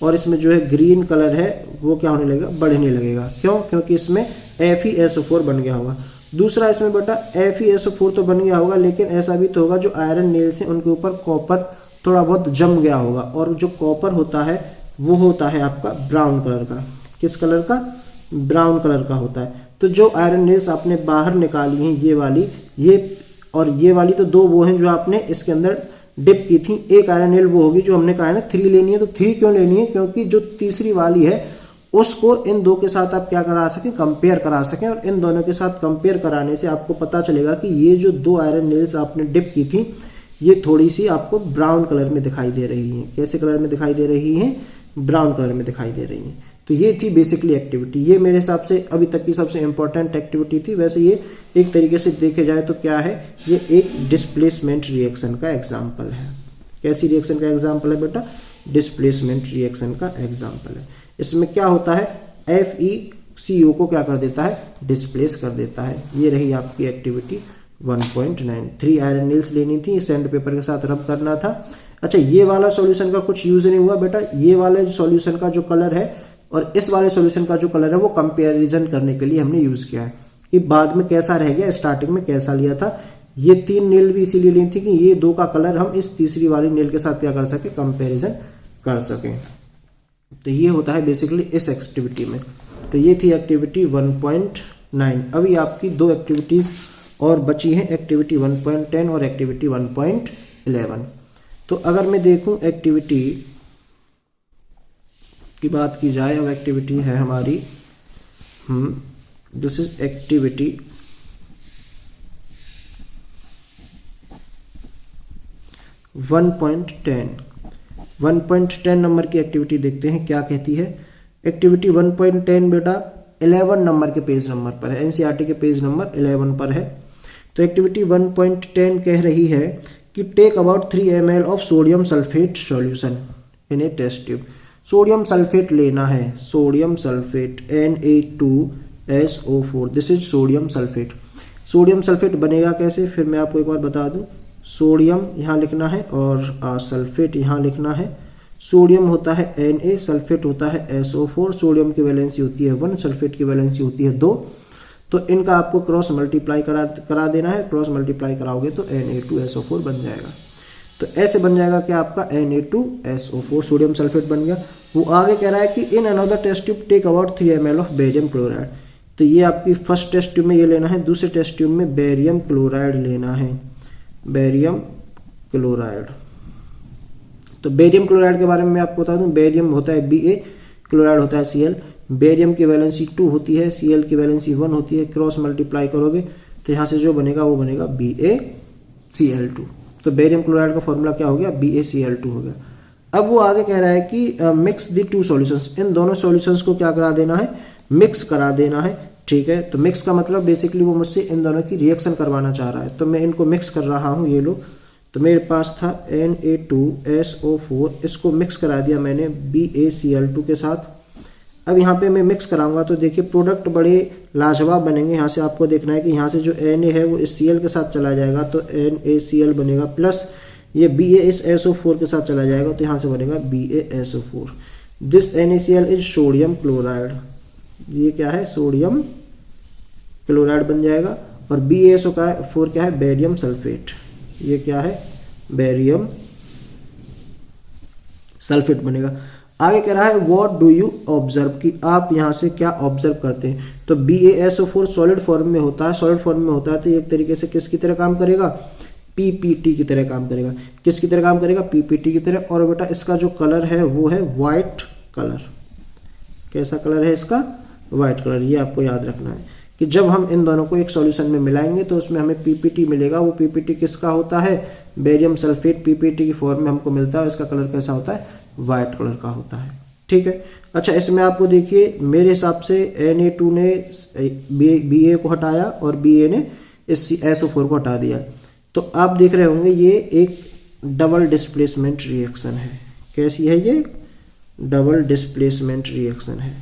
और इसमें जो है ग्रीन कलर है वो क्या होने लगेगा, बढ़ने लगेगा। क्यों, क्योंकि इसमें FeSO4 बन गया होगा। दूसरा इसमें बेटा FeSO4 तो बन गया होगा, लेकिन ऐसा भी तो होगा जो आयरन नेल्स हैं उनके ऊपर कॉपर थोड़ा बहुत जम गया होगा, और जो कॉपर होता है वो होता है आपका ब्राउन कलर का। किस कलर का, ब्राउन कलर का होता है। तो जो आयरन नेल्स आपने बाहर निकाली हैं, ये वाली, ये और ये वाली, तो दो वो हैं जो आपने इसके अंदर डिप की थी। एक आयरन नेल वो होगी जो हमने कहा है ना 3 लेनी है। तो 3 क्यों लेनी है, क्योंकि जो तीसरी वाली है उसको इन दो के साथ आप क्या करा सकें, कंपेयर करा सकें। और इन दोनों के साथ कंपेयर कराने से आपको पता चलेगा कि ये जो 2 आयरन नेल्स आपने डिप की थी ये थोड़ी सी आपको ब्राउन कलर में दिखाई दे रही हैं। कैसे कलर में दिखाई दे रही हैं, ब्राउन कलर में दिखाई दे रही हैं। तो ये थी बेसिकली एक्टिविटी। ये मेरे हिसाब से अभी तक की सबसे इंपॉर्टेंट एक्टिविटी थी। वैसे ये एक तरीके से देखे जाए तो क्या है, ये एक डिस्प्लेसमेंट रिएक्शन का एग्जाम्पल है। कैसी रिएक्शन का एग्जाम्पल है बेटा, डिस्प्लेसमेंट रिएक्शन का एग्जाम्पल है। इसमें क्या होता है, FeCO को क्या कर देता है, डिस्प्लेस कर देता है। ये रही आपकी एक्टिविटी 1.9। 3 आयरन नेल्स लेनी थी, सैंड पेपर के साथ रब करना था। अच्छा, ये वाला सॉल्यूशन का कुछ यूज नहीं हुआ बेटा। ये वाले सॉल्यूशन का जो कलर है और इस वाले सॉल्यूशन का जो कलर है वो कंपैरिजन करने के लिए हमने यूज किया है कि बाद में कैसा रह गया, स्टार्टिंग में कैसा लिया था। ये 3 नेल भी इसीलिए ली थी कि ये 2 का कलर हम इस तीसरी वाली नेल के साथ क्या कर सके, कंपैरिजन कर सकें। तो ये होता है बेसिकली इस एक्टिविटी में। तो ये थी एक्टिविटी 1.9। अभी आपकी 2 एक्टिविटीज और बची हैं, एक्टिविटी 1.10 और एक्टिविटी 1.11। तो अगर मैं देखूं एक्टिविटी की बात की जाए, अब एक्टिविटी है हमारी, दिस इज एक्टिविटी 1.10। 1.10 नंबर की एक्टिविटी देखते हैं क्या कहती है। एक्टिविटी 1.10 बेटा 11 नंबर के पेज नंबर पर है, एनसीईआरटी के पेज नंबर 11 पर है। तो एक्टिविटी 1.10 कह रही है कि take about 3 ml of sodium sulphate solution in a test tube. Sodium sulphate लेना है, sodium sulphate Na2SO4, this is sodium sulphate. Sodium sulphate बनेगा कैसे, फिर मैं आपको एक बार बता दूं। सोडियम यहाँ लिखना है और सल्फेट यहाँ लिखना है। सोडियम होता है Na, सल्फेट होता है SO4। सोडियम की वैलेंसी होती है 1, सल्फेट की वैलेंसी होती है 2। तो इनका आपको क्रॉस मल्टीप्लाई करा देना है। क्रॉस मल्टीप्लाई कराओगे तो Na2SO4 बन जाएगा। तो ऐसे बन जाएगा कि आपका Na2SO4 सोडियम सल्फेट बन गया। वो आगे कह रहा है कि in another test tube take about 3 ml of barium chloride. तो ये आपकी फर्स्ट टेस्ट ट्यूब में ये लेना है, दूसरे टेस्ट ट्यूब में बेरियम क्लोराइड लेना है, बेरियम क्लोराइड। तो बेरियम क्लोराइड के बारे में मैं आपको बता दूं, बेरियम होता है Ba, क्लोराइड होता है Cl। बेरियम की वैलेंसी 2 होती है, Cl की वैलेंसी 1 होती है। क्रॉस मल्टीप्लाई करोगे तो यहाँ से जो बनेगा वो बनेगा BaCl2। तो बेरियम क्लोराइड का फॉर्मूला क्या हो गया, BaCl2 हो गया। अब वो आगे कह रहा है कि मिक्स द 2 सॉल्यूशंस। इन दोनों सॉल्यूशंस को क्या करा देना है, मिक्स करा देना है। ठीक है, तो मिक्स का मतलब बेसिकली वो मुझसे इन दोनों की रिएक्शन करवाना चाह रहा है। तो मैं इनको मिक्स कर रहा हूँ। ये लो, तो मेरे पास था Na2SO4, इसको मिक्स करा दिया मैंने BaCl2 के साथ। अब यहाँ पे मैं मिक्स कराऊंगा तो देखिए प्रोडक्ट बड़े लाजवाब बनेंगे। यहाँ से आपको देखना है कि यहाँ से जो Na है वो इस Cl के साथ चला जाएगा तो NaCl बनेगा, प्लस ये Ba इस SO4 के साथ चला जाएगा तो यहाँ से बनेगा BaSO4। This NaCl is sodium chloride. ये क्या है, सोडियम क्लोराइड बन जाएगा। और BaSO4 क्या है, बेरियम सल्फेट। ये क्या है, बेरियम सल्फेट बनेगा। आगे कह रहा है व्हाट डू यू ऑब्जर्व, कि आप यहाँ से क्या ऑब्जर्व करते हैं। तो BaSO4 सॉलिड फॉर्म में होता है, सॉलिड फॉर्म में होता है तो एक तरीके से किसकी तरह काम करेगा, PPT की तरह काम करेगा। किसकी तरह काम करेगा, PPT की तरह। और बेटा इसका जो कलर है वो है वाइट कलर। कैसा कलर है इसका, वाइट कलर। ये आपको याद रखना है कि जब हम इन दोनों को एक सॉल्यूशन में मिलाएंगे तो उसमें हमें PPT मिलेगा। वो PPT किसका होता है, बेरियम सल्फेट PPT की फॉर्म में हमको मिलता है। इसका कलर कैसा होता है, वाइट कलर का होता है। ठीक है, अच्छा इसमें आपको देखिए मेरे हिसाब से Na2 ने Ba को हटाया और Ba ने इस SO4 को हटा दिया। तो आप देख रहे होंगे ये एक डबल डिस्प्लेसमेंट रिएक्शन है। कैसी है ये, डबल डिस्प्लेसमेंट रिएक्शन है।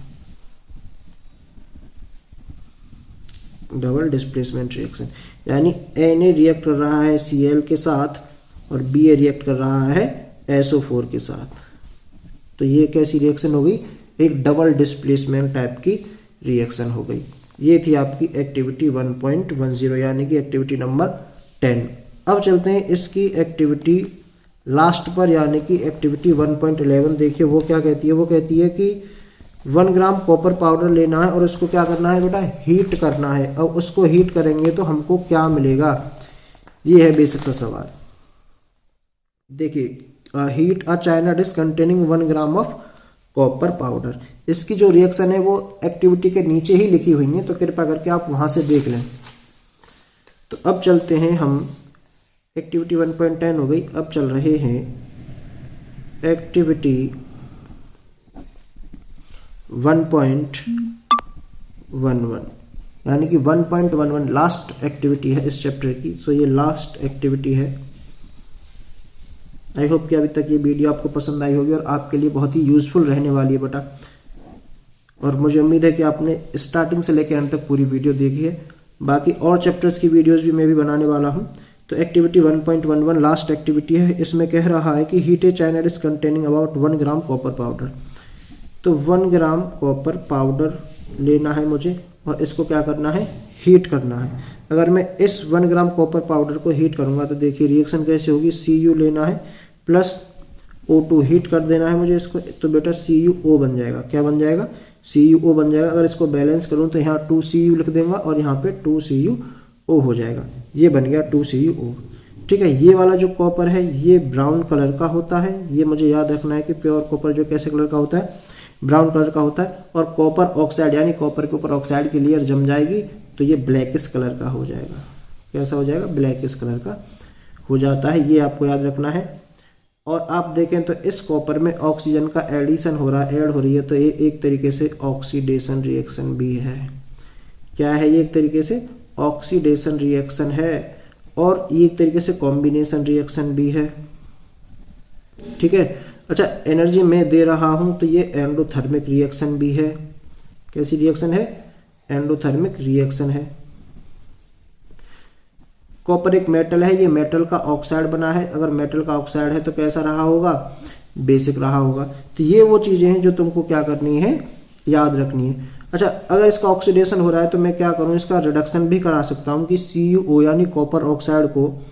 डबल डिस्प्लेसमेंट रिएक्शन, यानी Na रिएक्ट कर रहा है Cl के साथ और Ba रिएक्ट कर रहा है SO4 के साथ। तो ये कैसी रिएक्शन हो गई, एक डबल डिस्प्लेसमेंट टाइप की रिएक्शन हो गई। ये थी आपकी एक्टिविटी 1.10 यानी कि एक्टिविटी नंबर 10। अब चलते हैं इसकी एक्टिविटी लास्ट पर यानी कि एक्टिविटी 1.11। देखिए वो क्या कहती है, वो कहती है कि 1 ग्राम कॉपर पाउडर लेना है और उसको क्या करना है बेटा, हीट करना है। अब उसको हीट करेंगे तो हमको क्या मिलेगा, ये है बेसिक सा सवाल। देखिए heat a China dish containing 1 gram of copper powder. इसकी जो रिएक्शन है वो एक्टिविटी के नीचे ही लिखी हुई है, तो कृपया करके आप वहां से देख लें। तो अब चलते हैं हम, एक्टिविटी 1.10 हो गई। अब चल रहे हैं एक्टिविटी 1.11 यानी कि 1.11 लास्ट एक्टिविटी है इस चैप्टर की। सो ये लास्ट एक्टिविटी है। आई होप कि अभी तक ये वीडियो आपको पसंद आई होगी और आपके लिए बहुत ही यूजफुल रहने वाली है बेटा। और मुझे उम्मीद है कि आपने स्टार्टिंग से लेकर अंत तक पूरी वीडियो देखी है। बाकी और चैप्टर्स की वीडियोस भी मैं भी बनाने वाला हूं। तो एक्टिविटी 1.11 लास्ट एक्टिविटी है। इसमें कह रहा है कि heat A China dish containing about 1 gram copper powder. तो 1 ग्राम कॉपर पाउडर लेना है मुझे और इसको क्या करना है, हीट करना है। अगर मैं इस 1 ग्राम कॉपर पाउडर को हीट करूंगा तो देखिए रिएक्शन कैसे होगी, Cu लेना है प्लस O2 हीट कर देना है मुझे इसको, तो बेटा CuO बन जाएगा। क्या बन जाएगा, CuO बन जाएगा। अगर इसको बैलेंस करूं तो यहाँ 2Cu लिख देंगे और यहाँ पे 2CuO हो जाएगा। ये बन गया 2CuO। ठीक है, ये वाला जो कॉपर है ये ब्राउन कलर का होता है। ये मुझे याद रखना है कि प्योर कॉपर जो कैसे कलर का होता है, ब्राउन कलर का होता है। और कॉपर ऑक्साइड यानी कॉपर के ऊपर ऑक्साइड की लेयर जम जाएगी तो ये ब्लैकिश कलर का हो जाएगा। कैसा हो जाएगा, ब्लैकिश कलर का हो जाता है। ये आपको याद रखना है। और आप देखें तो इस कॉपर में ऑक्सीजन का एडिशन हो रहा है, ऐड हो रही है, तो ये एक तरीके से ऑक्सीडेशन रिएक्शन भी है। क्या है, ये एक तरीके से ऑक्सीडेशन रिएक्शन है और ये एक तरीके से कॉम्बिनेशन रिएक्शन भी है। ठीक है, अच्छा एनर्जी मैं दे रहा हूं तो ये एंडोथर्मिक रिएक्शन भी है। कैसी रिएक्शन है, एंडोथर्मिक रिएक्शन है। कॉपर एक मेटल है, ये मेटल का ऑक्साइड बना है। अगर मेटल का ऑक्साइड है तो कैसा रहा होगा, बेसिक रहा होगा। तो ये वो चीजें हैं जो तुमको क्या करनी है, याद रखनी है। अच्छा अगर इसका ऑक्सीडेशन हो रहा है तो मैं क्या करूं, इसका रिडक्शन भी करा सकता हूं कि CuO यानी कॉपर ऑक्साइड को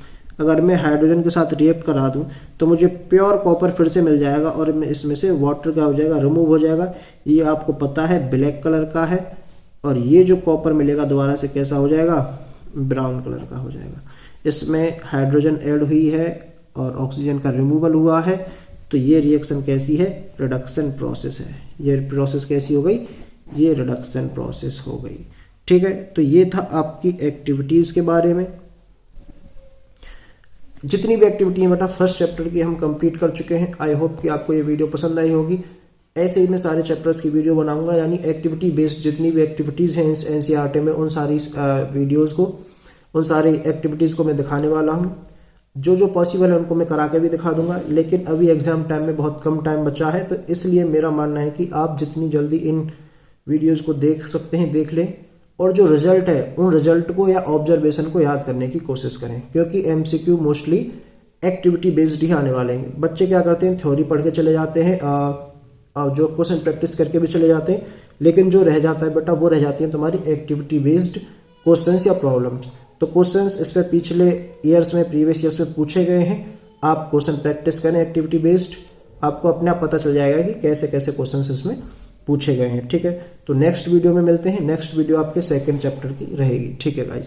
अगर मैं हाइड्रोजन के साथ रिएक्ट करा दूं तो मुझे प्योर कॉपर फिर से मिल जाएगा और इसमें से वाटर क्या हो जाएगा, रिमूव हो जाएगा। ये आपको पता है ब्लैक कलर का है और ये जो कॉपर मिलेगा दोबारा से कैसा हो जाएगा, ब्राउन कलर का हो जाएगा। इसमें हाइड्रोजन ऐड हुई है और ऑक्सीजन का रिमूवल हुआ है। तो ये रिएक्शन कैसी है, रिडक्शन प्रोसेस है। ये प्रोसेस कैसी हो गई, ये रिडक्शन प्रोसेस हो गई। ठीक है, तो ये था आपकी एक्टिविटीज के बारे में। जितनी भी एक्टिविटी है बेटा फर्स्ट चैप्टर की हम कंप्लीट कर चुके हैं। आई होप कि आपको ये वीडियो पसंद आई होगी। ऐसे ही मैं सारे चैप्टर्स की वीडियो बनाऊंगा, यानी एक्टिविटी बेस्ड जितनी भी एक्टिविटीज़ हैं NCERT में उन सारी वीडियोज़ को, उन सारी एक्टिविटीज़ को मैं दिखाने वाला हूं। जो जो पॉसिबल है उनको मैं करा के भी दिखा दूंगा। लेकिन अभी एग्जाम टाइम में बहुत कम टाइम बचा है, तो इसलिए मेरा मानना है कि आप जितनी जल्दी इन वीडियोज़ को देख सकते हैं देख लें और जो रिजल्ट है उन रिजल्ट को या ऑब्जर्वेशन को याद करने की कोशिश करें, क्योंकि MCQ मोस्टली एक्टिविटी बेस्ड ही आने वाले हैं। बच्चे क्या करते हैं, थ्योरी पढ़ के चले जाते हैं, जो क्वेश्चन प्रैक्टिस करके भी चले जाते हैं, लेकिन जो रह जाता है बेटा वो रह जाती है तुम्हारी एक्टिविटी बेस्ड क्वेश्चंस या प्रॉब्लम्स। तो क्वेश्चंस इस पे पिछले ईयर्स में, प्रीवियस ईयर्स में पूछे गए हैं। आप क्वेश्चन प्रैक्टिस करें एक्टिविटी बेस्ड, आपको अपने आप पता चल जाएगा कि कैसे कैसे क्वेश्चंस इसमें पूछे गए हैं। ठीक है, तो नेक्स्ट वीडियो में मिलते हैं। नेक्स्ट वीडियो आपके सेकंड चैप्टर की रहेगी। ठीक है गाइस।